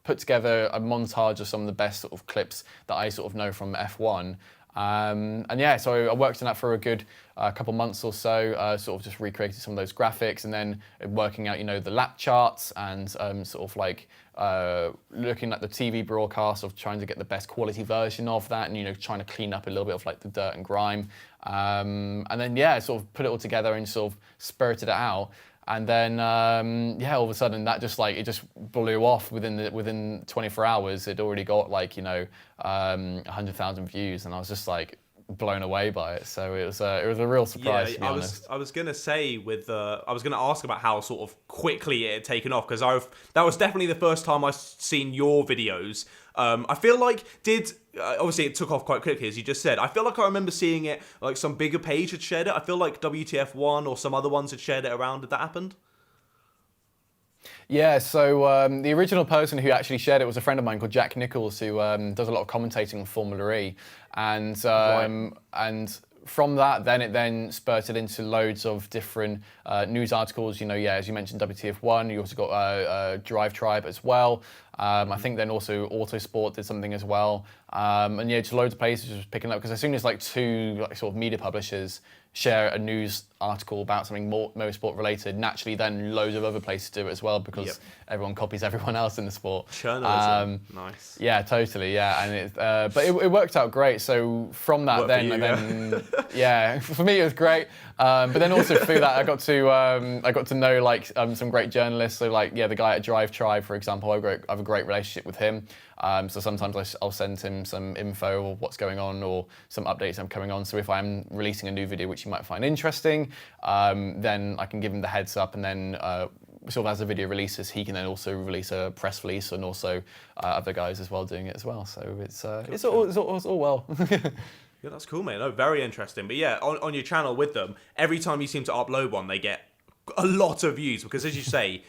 put together a montage of some of the best sort of clips that I sort of know from F1. And yeah, so I worked on that for a good couple months or so, sort of just recreated some of those graphics, and then working out, you know, the lap charts and sort of like looking at the TV broadcast of trying to get the best quality version of that, and, you know, trying to clean up a little bit of like the dirt and grime. And then, yeah, sort of put it all together and sort of spirited it out. And then, yeah, all of a sudden that just like, it just blew off within 24 hours. It already got like, you know, 100,000 views, and I was just like blown away by it. So it was a real surprise, to be honest. I was gonna say I was gonna ask about how sort of quickly it had taken off, because that was definitely the first time I've seen your videos. I feel like obviously it took off quite quickly, as you just said. I feel like I remember seeing it, like some bigger page had shared it. I feel like WTF1 or some other ones had shared it around. Did that happen? Yeah, so the original person who actually shared it was a friend of mine called Jack Nichols, who does a lot of commentating on Formula E. And and from that, then it then spurted into loads of different news articles. You know, yeah, as you mentioned, WTF1. You also got Drive Tribe as well. I think then also Autosport did something as well. And yeah, just loads of places was picking up, because as soon as like two like sort of media publishers share a news article about something more motorsport related, naturally then loads of other places do it as well, because everyone copies everyone else in the sport. Journalism, nice. Yeah, totally, yeah, and but it worked out great. So from that, yeah, for me it was great. But then also through that, I got to know like some great journalists. So like, yeah, the guy at Drive Tribe, for example, I have a great relationship with him. So sometimes I'll send him some info or what's going on, or some updates I'm coming on. So if I'm releasing a new video which you might find interesting, then I can give him the heads up, and then sort of as the video releases, he can then also release a press release, and also other guys as well doing it as well. So it's all well. Yeah, that's cool, mate. No, very interesting. But yeah, on your channel with them, every time you seem to upload one, they get a lot of views, because as you say,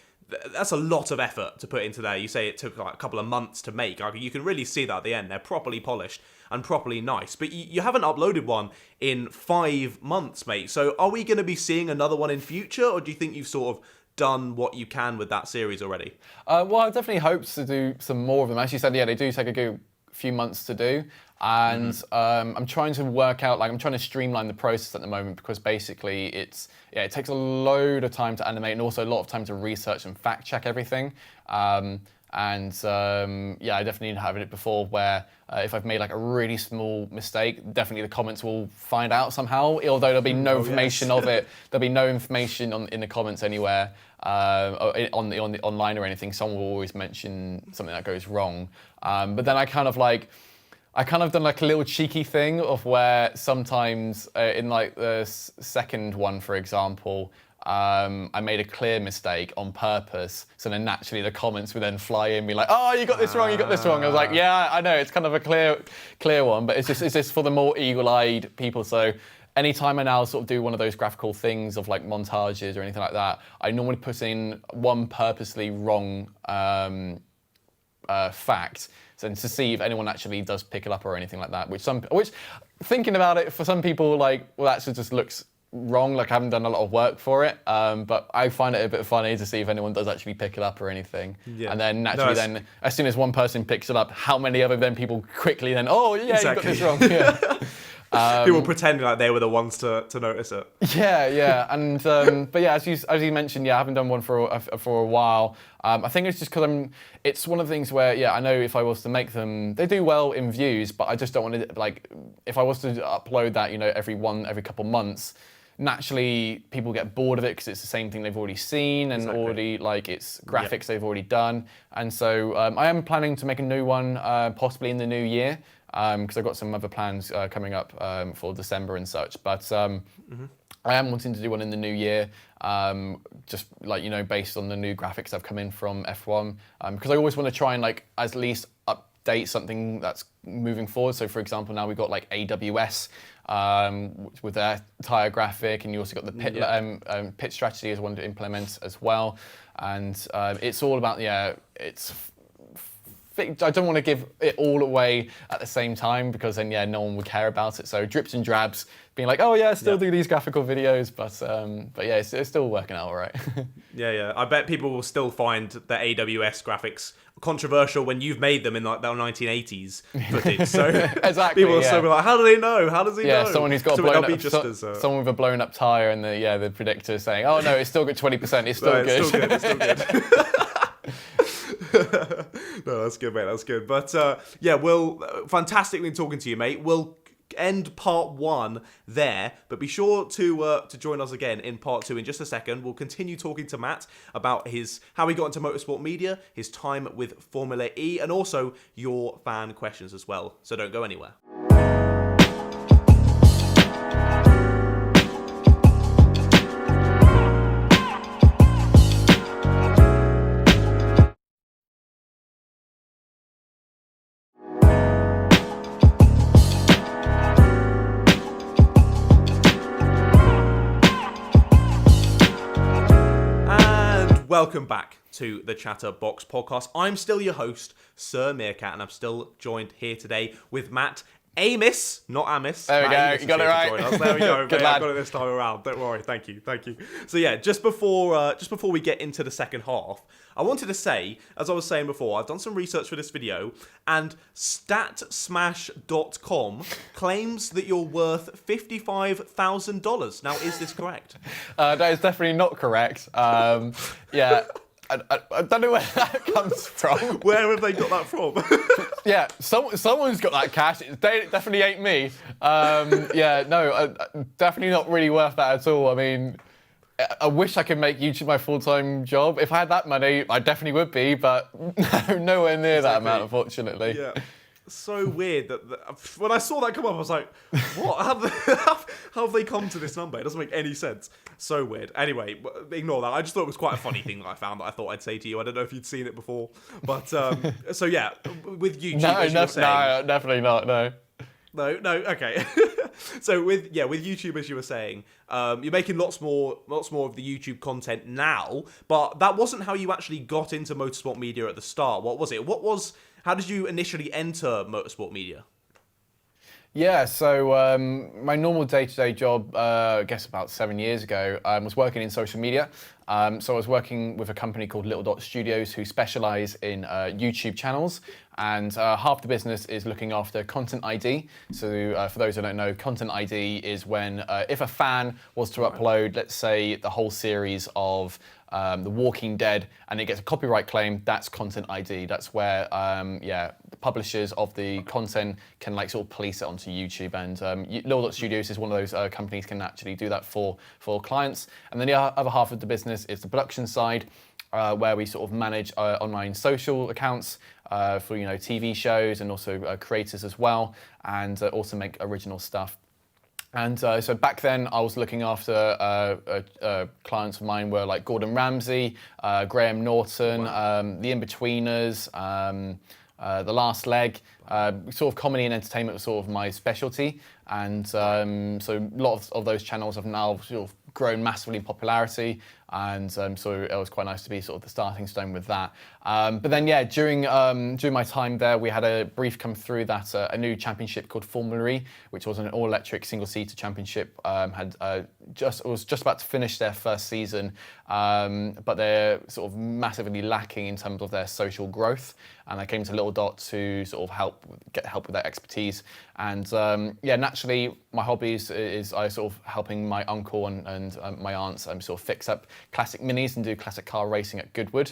that's a lot of effort to put into there. You say it took like a couple of months to make. Like, you can really see that at the end. They're properly polished and properly nice. But you haven't uploaded one in 5 months, mate. So are we going to be seeing another one in future, or do you think you've sort of done what you can with that series already? Well, I definitely hope to do some more of them. As you said, yeah, they do take a good few months to do. And I'm trying to work out, like, I'm trying to streamline the process at the moment, because basically it takes a load of time to animate, and also a lot of time to research and fact check everything. Yeah, I definitely need to have it before, where if I've made like a really small mistake, definitely the comments will find out somehow, although there'll be no information of it. There'll be no information in the comments anywhere, on the online or anything. Someone will always mention something that goes wrong. But then I kind of done like a little cheeky thing of where sometimes in like the second one, for example, I made a clear mistake on purpose. So then naturally the comments would then fly in, be like, "Oh, you got this wrong. You got this wrong." I was like, "Yeah, I know. It's kind of a clear one, but it's just for the more eagle-eyed people." So anytime I now sort of do one of those graphical things of like montages or anything like that, I normally put in one purposely wrong fact, so to see if anyone actually does pick it up or anything like that. Which thinking about it, for some people, like, well, that just looks wrong. Like I haven't done a lot of work for it, but I find it a bit funny to see if anyone does actually pick it up or anything. Yeah. And then naturally, then as soon as one person picks it up, how many other then people quickly then, oh yeah, exactly. You got this wrong. Yeah. People pretending like they were the ones to notice it. Yeah, and but yeah, as you mentioned, yeah, I haven't done one for a while. I think it's just because it's one of the things where, yeah, I know if I was to make them, they do well in views, but I just don't want to, like, if I was to upload that, every couple months, naturally people get bored of it because it's the same thing they've already seen and already, like, it's graphics they've already done. And so I am planning to make a new one possibly in the new year. Because I've got some other plans coming up for December and such. But I am wanting to do one in the new year, just like, based on the new graphics that have come in from F1. Because I always want to try and like at least update something that's moving forward. So for example, now we've got like AWS with their tyre graphic, and you also got the pit strategy as one to implement as well. And it's all about, I don't want to give it all away at the same time because then, no one would care about it. So drips and drabs, being like, oh yeah, still do these graphical videos, but yeah, it's still working out all right. Yeah. I bet people will still find the AWS graphics controversial when you've made them in like the 1980s footage. So exactly, people will still be like, how do they know? How does he know? Yeah, someone who's got someone with a blown up tire and the predictor saying, oh no, it's still got 20%, it's still good. It's still good. No, that's good, mate. That's good. But fantastic been talking to you, mate. We'll end part 1 there, but be sure to join us again in part 2 in just a second. We'll continue talking to Matt about how he got into motorsport media, his time with Formula E, and also your fan questions as well. So don't go anywhere. Welcome back to the ChatterBox podcast. I'm still your host, Sir Meerkat, and I'm still joined here today with Matt Amos, not Amos. There we go, you got it right. There we go. Good lad. I got it this time around. Don't worry. Thank you. So yeah, just before we get into the second half, I wanted to say, as I was saying before, I've done some research for this video, and StatSmash.com claims that you're worth $55,000. Now, is this correct? That is definitely not correct. Yeah. I don't know where that comes from. Where have they got that from? Yeah, someone's got that cash. It definitely ain't me. Definitely not really worth that at all. I mean, I wish I could make YouTube my full-time job. If I had that money, I definitely would be, but nowhere near that amount, unfortunately. Yeah. So weird that when I saw that come up, I was like, what? How have they come to this number? It doesn't make any sense. So weird. Anyway, ignore that. I just thought it was quite a funny thing that I found that I thought I'd say to you. I don't know if you'd seen it before. But, so yeah, with YouTube, as you were saying, no, definitely not, no. No, okay. So with YouTube, as you were saying, you're making lots more of the YouTube content now, but that wasn't how you actually got into motorsport media at the start. What was it? How did you initially enter motorsport media? Yeah, so my normal day-to-day job, I guess about 7 years ago, was working in social media. So I was working with a company called Little Dot Studios who specialize in YouTube channels, and half the business is looking after content ID. So for those who don't know, content ID is when if a fan was to upload, let's say, the whole series of The Walking Dead and it gets a copyright claim, that's content ID. That's where the publishers of the content can like sort of police it onto YouTube, and Little Dot Studios is one of those companies can actually do that for clients. And then the other half of the business is the production side, where we sort of manage online social accounts for TV shows and also creators as well, and also make original stuff. And so back then, I was looking after clients of mine were like Gordon Ramsay, Graham Norton, The In-Betweeners, The Last Leg. Sort of comedy and entertainment was sort of my specialty. And so a lot of those channels have now sort of grown massively in popularity. And so it was quite nice to be sort of the starting stone with that. But then, yeah, during my time there, we had a brief come through that a new championship called Formula E, which was an all-electric single-seater championship, was just about to finish their first season, but they're sort of massively lacking in terms of their social growth. And I came to Little Dot to sort of get help with their expertise. And yeah, naturally, my hobbies is I sort of helping my uncle and my aunts sort of fix up classic minis and do classic car racing at Goodwood.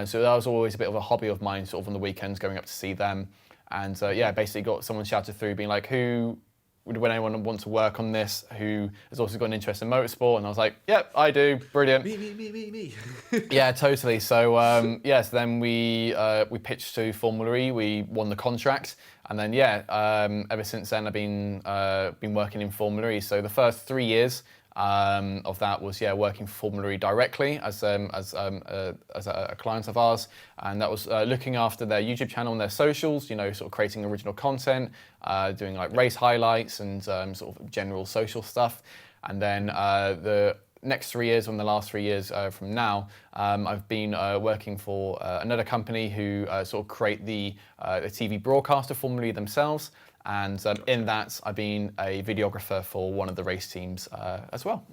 So that was always a bit of a hobby of mine, sort of on the weekends, going up to see them. And yeah, basically got someone shouted through being like, would anyone want to work on this who has also got an interest in motorsport? And I was like, yep, I do, brilliant. Me. Yeah, totally. So so then we pitched to Formula E, we won the contract. And then ever since then I've been working in Formula E. So the first 3 years of that was working for Formula E directly as a client of ours, and that was looking after their YouTube channel and their socials, sort of creating original content, doing like race highlights and sort of general social stuff. And then the next 3 years, the last 3 years from now, I've been working for another company who sort of create the TV broadcast of Formula E themselves. And in that, I've been a videographer for one of the race teams as well.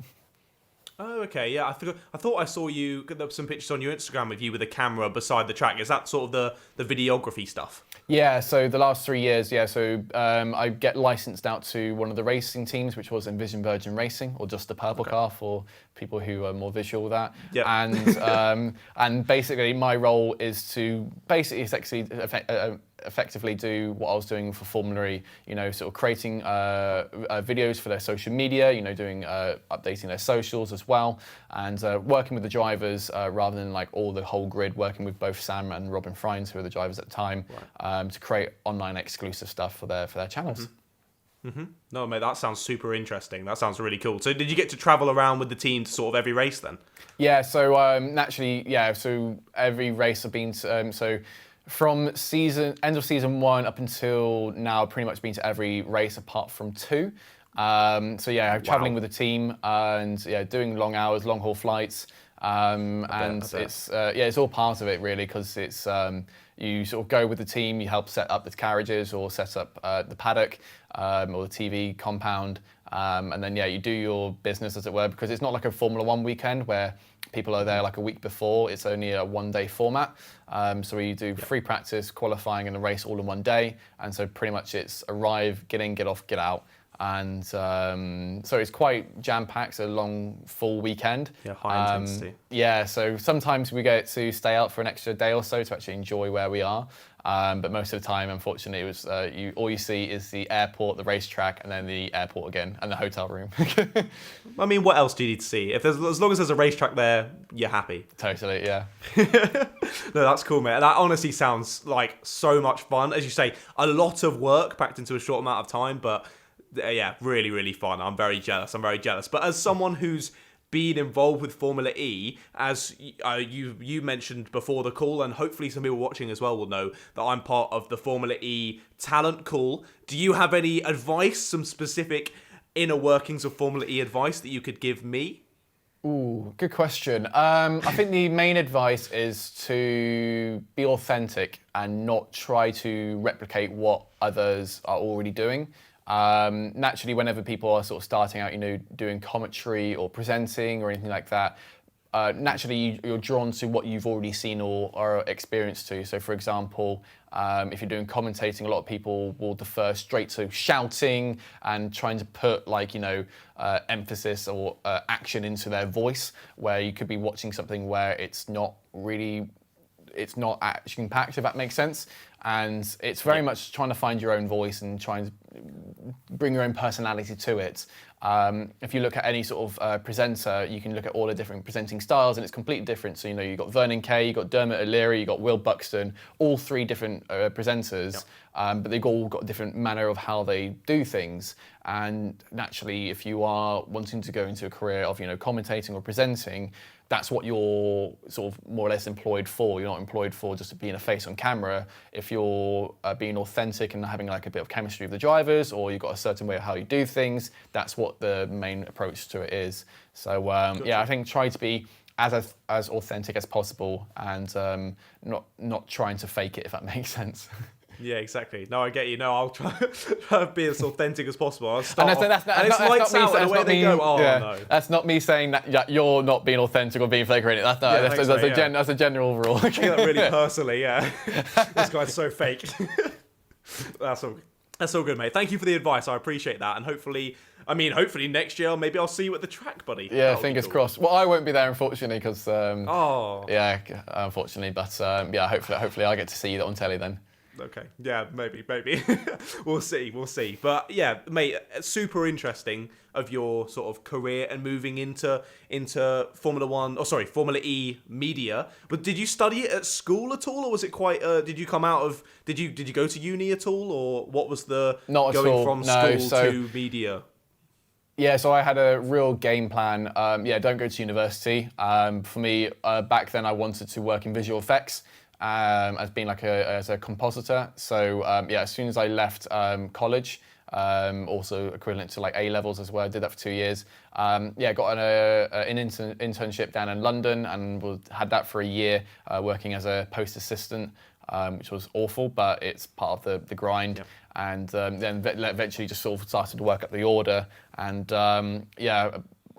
Oh, okay, yeah. I thought I saw you get some pictures on your Instagram of you with a camera beside the track. Is that sort of the videography stuff? Yeah. So the last 3 years, So I get licensed out to one of the racing teams, which was Envision Virgin Racing, or just the purple car for people who are more visual with that. Yep. And basically, my role is to effectively do what I was doing for Formula E, sort of creating videos for their social media, doing updating their socials as well, and working with the drivers rather than like all the whole grid, working with both Sam and Robin Friends, who are the drivers at the time, to create online exclusive stuff for their channels. Mm-hmm. Mm-hmm. No, mate, that sounds super interesting. That sounds really cool. So did you get to travel around with the team to sort of every race then? Yeah, so naturally, so every race I've been to, so from end of season 1 up until now, I've pretty much been to every race apart from 2. Traveling with the team and doing long hours, long haul flights, it's all part of it really, because it's you sort of go with the team, you help set up the carriages or set up the paddock or the TV compound, and then you do your business, as it were, because it's not like a Formula 1 weekend where people are there like a week before. It's only a one-day format. So we do free practice, qualifying, and a race all in one day. And so pretty much it's arrive, get in, get off, get out. And so it's quite jam-packed, a long, full weekend. Yeah, high intensity. So sometimes we get to stay out for an extra day or so to actually enjoy where we are. But most of the time, unfortunately, it was all you see is the airport, the racetrack, and then the airport again, and the hotel room. I mean, what else do you need to see? As long as there's a racetrack there, you're happy. Totally, yeah. No, that's cool, mate. That honestly sounds like so much fun. As you say, a lot of work packed into a short amount of time, but really, really fun. I'm very jealous. But as someone who's been involved with Formula E, as you mentioned before the call, and hopefully some people watching as well will know that I'm part of the Formula E talent call. Do you have any advice, some specific inner workings of Formula E advice that you could give me? Ooh, good question. I think the main advice is to be authentic and not try to replicate what others are already doing. Naturally, whenever people are sort of starting out, doing commentary or presenting or anything like that, naturally you're drawn to what you've already seen or are experienced to. So, for example, if you're doing commentating, a lot of people will defer straight to shouting and trying to put emphasis or action into their voice, where you could be watching something where it's not action-packed, if that makes sense. And it's very much trying to find your own voice and trying to bring your own personality to it. If you look at any sort of presenter, you can look at all the different presenting styles, and it's completely different. So, you've got Vernon Kay, you've got Dermot O'Leary, you've got Will Buxton, all three different presenters, but they've all got a different manner of how they do things. And naturally, if you are wanting to go into a career of, commentating or presenting, that's what you're sort of more or less employed for. You're not employed for just being a face on camera. If you're being authentic and having like a bit of chemistry with the drivers, or you've got a certain way of how you do things, that's what the main approach to it is. So I think try to be as authentic as possible, and not trying to fake it, if that makes sense. Yeah, exactly. No, I get you. No, I'll try to be as authentic as possible. I'll start and it's lights out and away they go. Oh, no. That's not me saying that you're not being authentic or being fake or anything. That's a general rule. I take that really personally, yeah. This guy's so fake. That's all good, mate. Thank you for the advice. I appreciate that. And hopefully next year, maybe I'll see you at the track, buddy. Yeah, fingers crossed. Well, I won't be there, unfortunately, because... Yeah, unfortunately. But, hopefully I get to see you on telly then. Okay, yeah, maybe. We'll see. But yeah, mate, super interesting of your sort of career and moving into Formula E media. But did you study it at school at all, or was it quite? Did you go to uni at all, or what was the Not going at all. from No, school to media? Yeah, so I had a real game plan. Don't go to university. For me, back then I wanted to work in visual effects. As being as a compositor. So as soon as I left college, also equivalent to like A levels as well, I did that for 2 years. Got an internship down in London, and had that for a year, working as a post assistant, which was awful, but it's part of the grind. Yep. And then eventually just sort of started to work up the order, and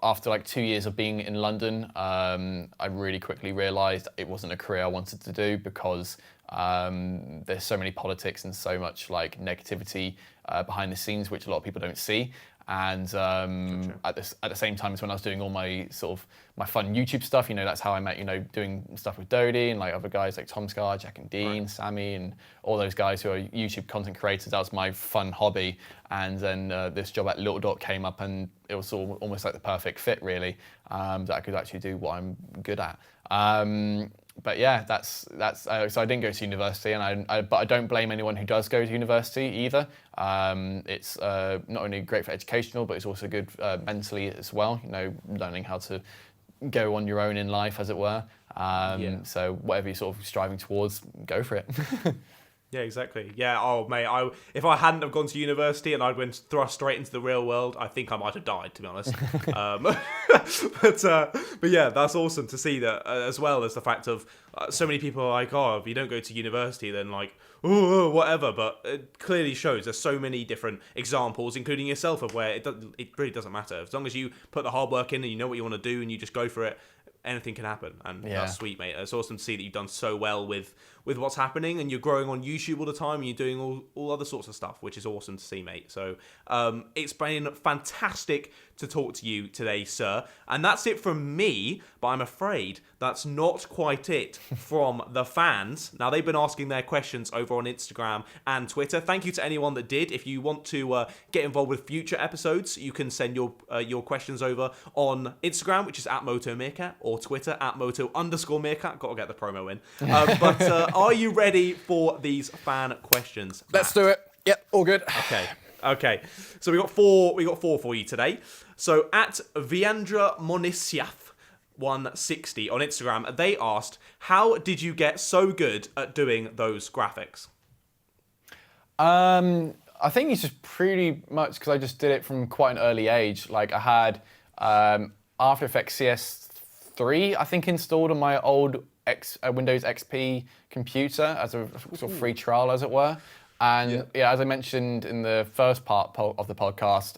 after like 2 years of being in London, I really quickly realised it wasn't a career I wanted to do, because there's so many politics and so much like negativity behind the scenes, which a lot of people don't see. And at the same time as when I was doing all my sort of my fun YouTube stuff, that's how I met, doing stuff with Dodie and like other guys like Tom Scar, Jack and Dean, right. Sammy, and all those guys who are YouTube content creators. That was my fun hobby. And then this job at Little Dot came up, and it was almost like the perfect fit, really, that I could actually do what I'm good at. But yeah, that's so I didn't go to university, and but I don't blame anyone who does go to university either. It's not only great for educational, but it's also good mentally as well. Learning how to go on your own in life, as it were. So whatever you're sort of striving towards, go for it. Yeah, exactly. Yeah, oh mate, if I hadn't have gone to university and I'd been thrust straight into the real world, I think I might have died, to be honest. But yeah, that's awesome to see that, as well as the fact of so many people are like, oh, if you don't go to university, then like, oh, whatever. But it clearly shows there's so many different examples, including yourself, of where it really doesn't matter. As long as you put the hard work in and you know what you want to do and you just go for it, anything can happen. And that's sweet, mate. It's awesome to see that you've done so well with what's happening, and you're growing on YouTube all the time, and you're doing all other sorts of stuff, which is awesome to see, mate. So it's been fantastic to talk to you today, sir. And that's it from me, but I'm afraid that's not quite it from the fans. Now, they've been asking their questions over on Instagram and Twitter. Thank you to anyone that did. If you want to get involved with future episodes, you can send your questions over on Instagram, which is @MotoMeerkat, or Twitter @Moto_Meerkat. Got to get the promo in. But are you ready for these fan questions, Matt? Let's do it. Yep, all good. Okay. So we got four for you today. So at Viandra Monisyath 160 on Instagram, they asked, how did you get so good at doing those graphics? I think it's just pretty much because I just did it from quite an early age. Like I had After Effects CS3, I think, installed on my old Windows XP computer as a sort of free trial, as it were. And as I mentioned in the first part of the podcast,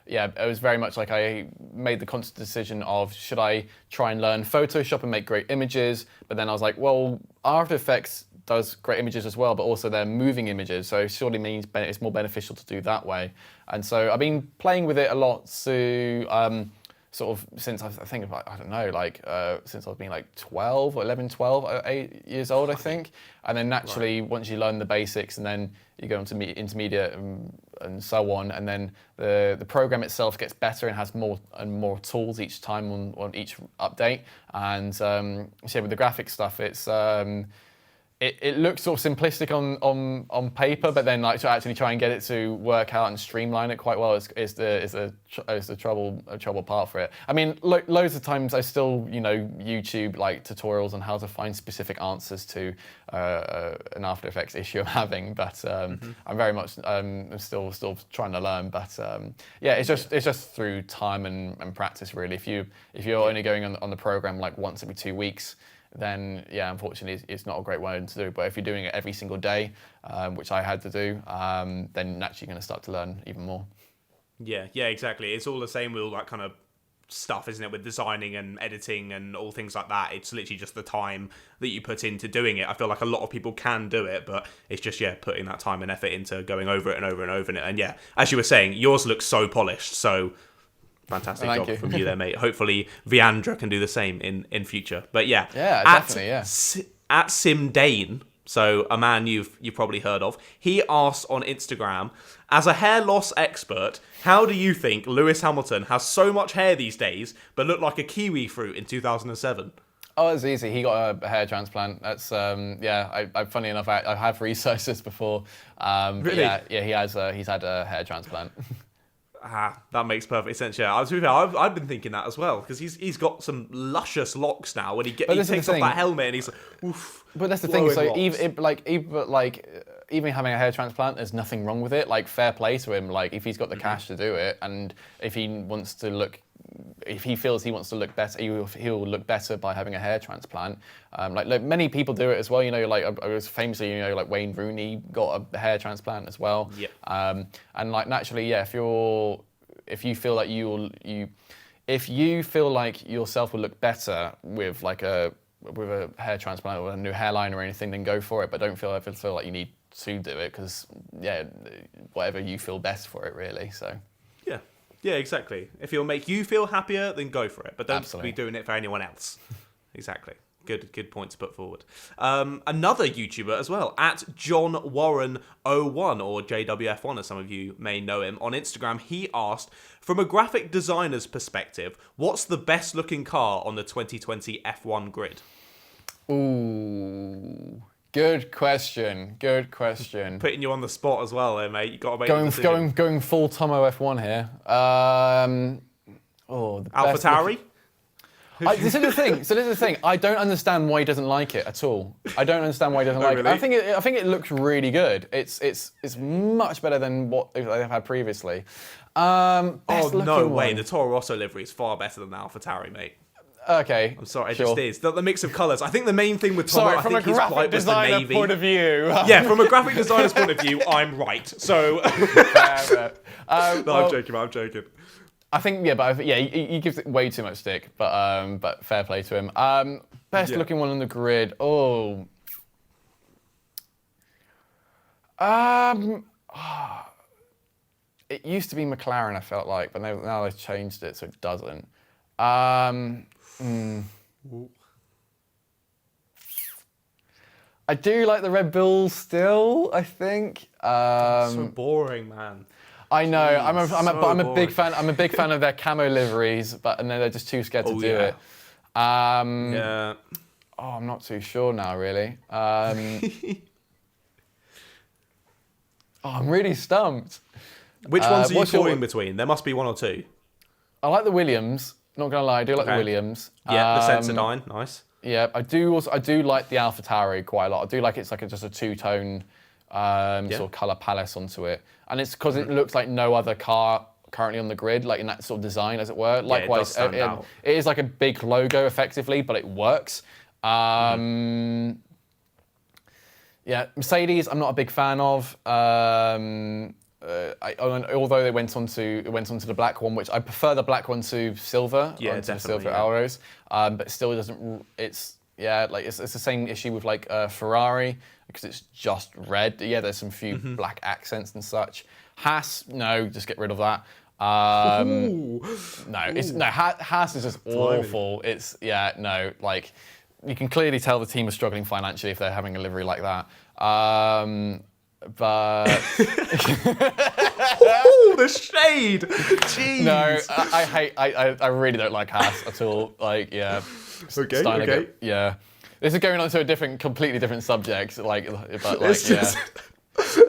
it was very much like I made the constant decision of, should I try and learn Photoshop and make great images? But then I was like, well, After Effects does great images as well, but also they're moving images, so it surely means it's more beneficial to do that way. And so I've been playing with it a lot to sort of since I think about, I don't know, like since I've been like 12 or 11, 12, 8 years old, I think. And then naturally, once you learn the basics and then you go into intermediate and so on, and then the program itself gets better and has more and more tools each time on each update. And so with the graphics stuff, it's it looks sort of simplistic on paper, but then like to actually try and get it to work out and streamline it quite well is the trouble part for it. I mean, loads of times I still YouTube like tutorials on how to find specific answers to an After Effects issue I'm having, but I'm very much still trying to learn. But it's just through time and practice really. If you're only going on the program like once every 2 weeks, then unfortunately it's not a great way to do. But if you're doing it every single day, which I had to do, then naturally you're going to start to learn even more. Yeah, exactly. It's all the same with all that kind of stuff, isn't it? With designing and editing and all things like that. It's literally just the time that you put into doing it. I feel like a lot of people can do it, but it's just, putting that time and effort into going over it and over and over it. And as you were saying, yours looks so polished, so fantastic job from you there, mate. Hopefully Viandra can do the same in future. But definitely. At Simdane, so a man you've probably heard of, he asked on Instagram, as a hair loss expert, how do you think Lewis Hamilton has so much hair these days but looked like a kiwi fruit in 2007? Oh, it's easy. He got a hair transplant. That's funny enough, I have researched this before. Really? He has. He's had a hair transplant. That makes perfect sense. Yeah, I've been thinking that as well, because he's got some luscious locks now. When he takes off that helmet and he's like, oof. But that's the thing. So even having a hair transplant, there's nothing wrong with it. Like, fair play to him. Like, if he's got the cash to do it, and if he feels he wants to look better, he'll look better by having a hair transplant. Like many people do it as well. Like I was famously, like Wayne Rooney got a hair transplant as well. Yeah. And like naturally, if you feel like if you feel like yourself will look better with a hair transplant or a new hairline or anything, then go for it. But don't feel like you need to do it, because whatever you feel best for it, really. So. Yeah, exactly. If it'll make you feel happier, then go for it. But don't Absolutely. be doing it for anyone else. Exactly. Good point to put forward. Another YouTuber as well, at JohnWarren01, or JWF1 as some of you may know him on Instagram, he asked, from a graphic designer's perspective, what's the best looking car on the 2020 F1 grid? Ooh. Good question. Putting you on the spot as well, mate. You got to make going full Tomo F1 here. AlphaTauri? This is the thing. I don't understand why he doesn't like it at all. I don't understand why he doesn't like it. I think it looks really good. It's much better than what they've had previously. No way. The Toro Rosso livery is far better than the AlphaTauri, mate. Okay. I'm sorry, it just is. The mix of colours. I think the main thing with Tomo, from a graphic designer point of view. Yeah, from a graphic designer's point of view, I'm right. So. I'm joking. I think, he gives it way too much stick, but fair play to him. Best looking one on the grid. It used to be McLaren, I felt like, but now they've changed it, so it doesn't. I do like the Red Bull still, I think. So boring, man. I know. I'm a big fan. I'm a big fan of their camo liveries, and then they're just too scared to do it. I'm not too sure now, really. I'm really stumped. Which ones are you toying between? There must be one or two. I like the Williams. Not gonna lie, I do like the Williams. Yeah, the Sensodyne, nice. Yeah, I do like the AlphaTauri quite a lot. I do like it's like just a two-tone sort of color palette onto it, and it's because it looks like no other car currently on the grid, like in that sort of design, as it were. Likewise, it is like a big logo effectively, but it works. Mercedes, I'm not a big fan of. Although they went onto the black one, which I prefer the black one to silver. Definitely. Silver arrows, but still doesn't. It's the same issue with like Ferrari, because it's just red. Yeah, there's some few black accents and such. Haas, no, just get rid of that. Ooh. Haas is just awful. It's like you can clearly tell the team is struggling financially if they're having a livery like that. But Ooh, the shade. Jeez. no, I really don't like Haas at all. Like, yeah. Okay. Yeah. This is going on to a completely different subject.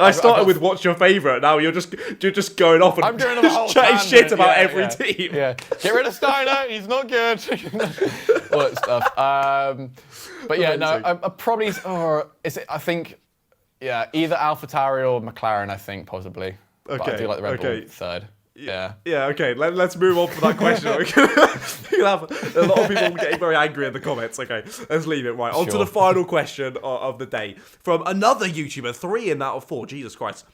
I started with what's your favourite. Now you're just going off and I'm doing the whole chatting tangent. shit about every team. Yeah, get rid of Steiner. He's not good. All that stuff. But yeah, no, I probably. I think, either AlphaTauri or McLaren. I think possibly. But I do like the Red Bull third. Yeah. Yeah, okay, let's move on from that question. You'll have a lot of people getting very angry in the comments. Okay, let's leave it. Right, on to the final question of the day. From another YouTuber, 3 in that of 4, Jesus Christ.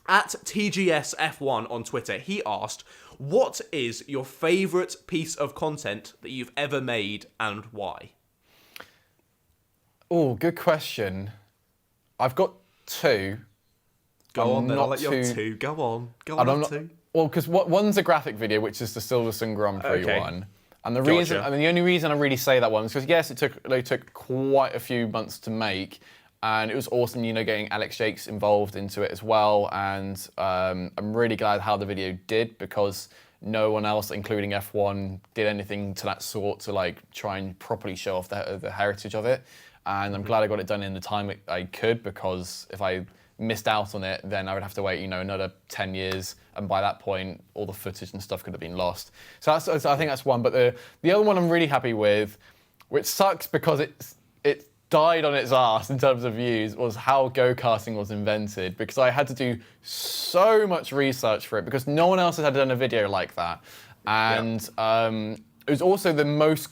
At TGSF1 on Twitter, he asked, what is your favourite piece of content that you've ever made and why? Oh, good question. I've got 2. Go on then, I'll let you have 2. Go on, have 2. Well, because one's a graphic video, which is the Silverstone Grand Prix one, and the only reason I really say that one is because yes, they took quite a few months to make, and it was awesome, getting Alex Jakes involved into it as well, and I'm really glad how the video did because no one else, including F1, did anything to that sort to like try and properly show off the heritage of it, and I'm glad I got it done in the time I could because if I missed out on it, then I would have to wait, another 10 years, and by that point, all the footage and stuff could have been lost. So I think that's one. But the other one I'm really happy with, which sucks because it died on its ass in terms of views, was how go-karting was invented. Because I had to do so much research for it because no one else had done a video like that, and it was also the most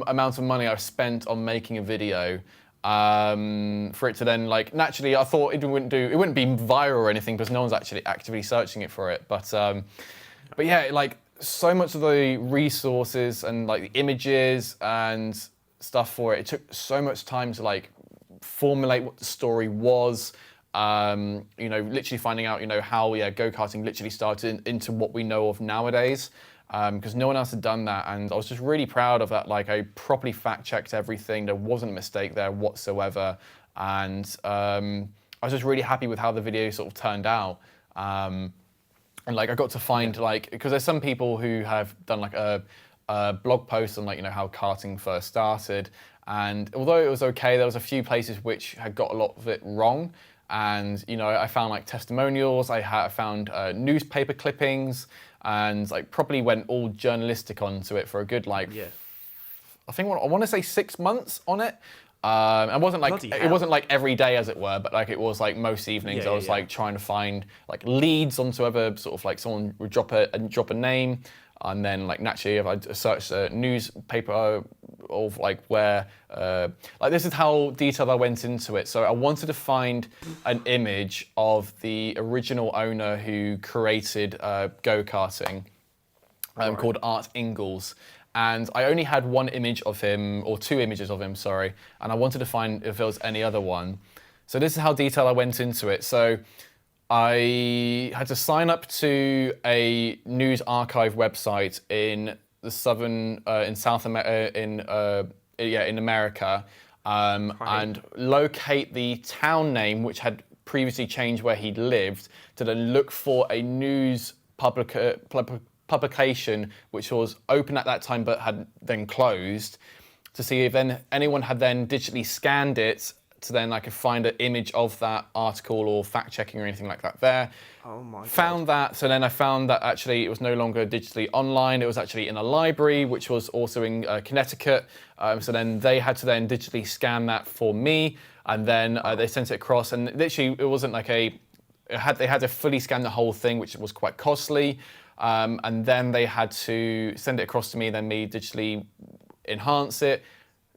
amount of money I've spent on making a video. For it to then naturally I thought it wouldn't be viral or anything because no one's actually actively searching it for it, but yeah, so much of the resources and the images and stuff for it took so much time to formulate what the story was, literally finding out how go-karting literally started into what we know of nowadays. Because no one else had done that, and I was just really proud of that. I properly fact-checked everything. There wasn't a mistake there whatsoever, and I was just really happy with how the video sort of turned out. And I got to find because there's some people who have done a blog post on how karting first started, and although it was okay, there was a few places which had got a lot of it wrong. And I found testimonials. I found newspaper clippings. And properly went all journalistic onto it for a good I think I want to say 6 months on it. It wasn't every day as it were, but it was most evenings. I was trying to find leads onto whether sort of someone would drop a name, and then naturally if I searched a newspaper of where this is how detailed I went into it. So I wanted to find an image of the original owner who created go-karting, called Art Ingalls. And I only had one image of him, or 2 images of him, sorry, and I wanted to find if there was any other one. So this is how detailed I went into it. So I had to sign up to a news archive website in the in America, and locate the town name which had previously changed where he'd lived, to then look for a news publication which was open at that time but had then closed, to see if then anyone had then digitally scanned it, to then I could find an image of that article or fact checking or anything like that there. Oh my God. Found that, so then I found that actually it was no longer digitally online, it was actually in a library which was also in Connecticut. So then they had to then digitally scan that for me, and then they sent it across, and literally it wasn't they had to fully scan the whole thing, which was quite costly. And then they had to send it across to me, then me digitally enhance it,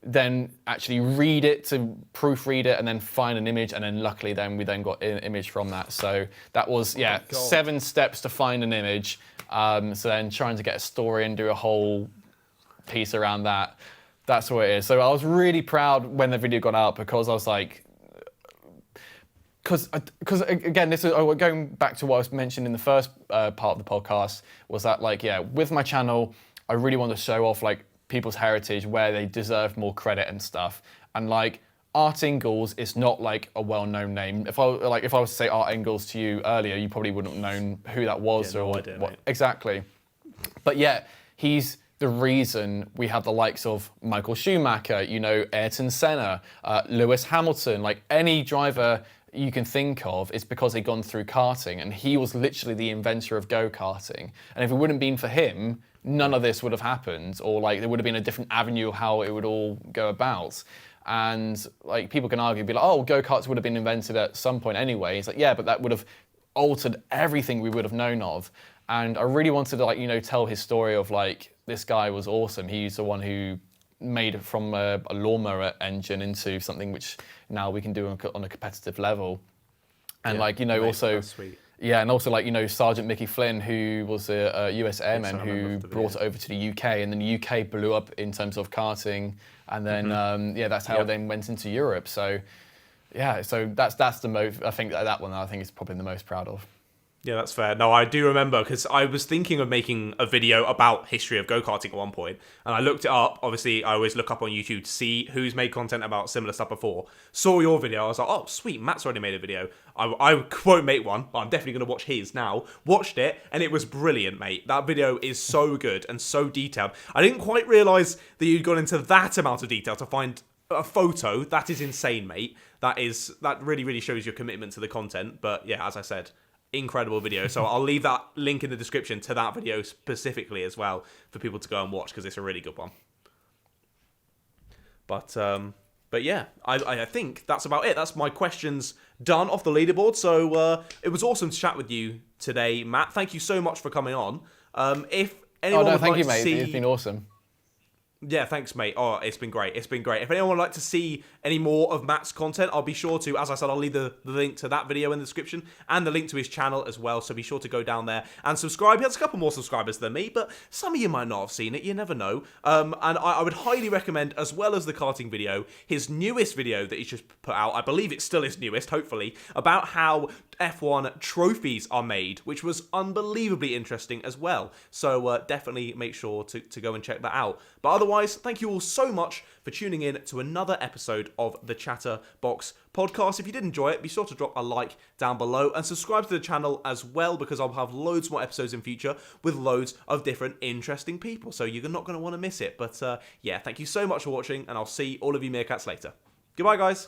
then actually read it to proofread it, and then find an image, and then luckily then we then got an image from that. So that was 7 steps to find an image. So then trying to get a story and do a whole piece around that. That's what it is. So I was really proud when the video got out, because I was Because again, this is going back to what I was mentioned in the first part of the podcast, was that like, yeah, with my channel, I really want to show off like people's heritage where they deserve more credit and stuff. And like Art Ingalls is not like a well-known name. If I was to say Art Ingalls to you earlier, you probably wouldn't have known who that was no or idea, what mate. exactly. But yeah, he's the reason we have the likes of Michael Schumacher, you know, Ayrton Senna, Lewis Hamilton, like any driver you can think of, is because they've gone through karting, and he was literally the inventor of go-karting. And if it wouldn't have been for him, none of this would have happened, or like there would have been a different avenue of how it would all go about. And like people can argue, be like, oh, go-karts would have been invented at some point anyway. It's like, yeah, but that would have altered everything we would have known of. And I really wanted to, like, you know, tell his story of like, this guy was awesome. He's the one who made it from a lawnmower engine into something which now we can do on a competitive level. And like, you know, mate, also, that's sweet. yeah, and also like, you know, Sergeant Mickey Flynn, who was a US airman I who remember the brought it video. over to the UK, and then the UK blew up in terms of karting, and then yeah, that's how it then went into Europe. So yeah, so that's the most, I think that one I think is probably the most proud of. Yeah, that's fair. No, I do remember, because I was thinking of making a video about history of go-karting at one point, and I looked it up. Obviously, I always look up on YouTube to see who's made content about similar stuff before. Saw your video, I was like, oh, sweet, Matt's already made a video. I won't make one, but I'm definitely going to watch his now. Watched it, and it was brilliant, mate. That video is so good and so detailed. I didn't quite realise that you'd gone into that amount of detail to find a photo. That is insane, mate. That really, really shows your commitment to the content. But yeah, as I said, incredible video. So I'll leave that link in the description to that video specifically as well for people to go and watch, because it's a really good one. But yeah, I think that's about it. That's my questions done off the leaderboard. So it was awesome to chat with you today, Matt. Thank you so much for coming on. If anyone would Thank like you, to mate. see... It's been awesome. Yeah, thanks, mate. Oh, it's been great. It's been great. If anyone would like to see any more of Matt's content, I'll be sure to, as I said, I'll leave the link to that video in the description and the link to his channel as well. So be sure to go down there and subscribe. He has a couple more subscribers than me, but some of you might not have seen it. You never know. And I would highly recommend, as well as the karting video, his newest video that he's just put out. I believe it's still his newest, hopefully, about how F1 trophies are made, which was unbelievably interesting as well. So definitely make sure to go and check that out. But otherwise, thank you all so much for tuning in to another episode of the ChatterBox podcast. If you did enjoy it, be sure to drop a like down below and subscribe to the channel as well, because I'll have loads more episodes in future with loads of different interesting people. So you're not going to want to miss it. But yeah, thank you so much for watching, and I'll see all of you meerkats later. Goodbye, guys.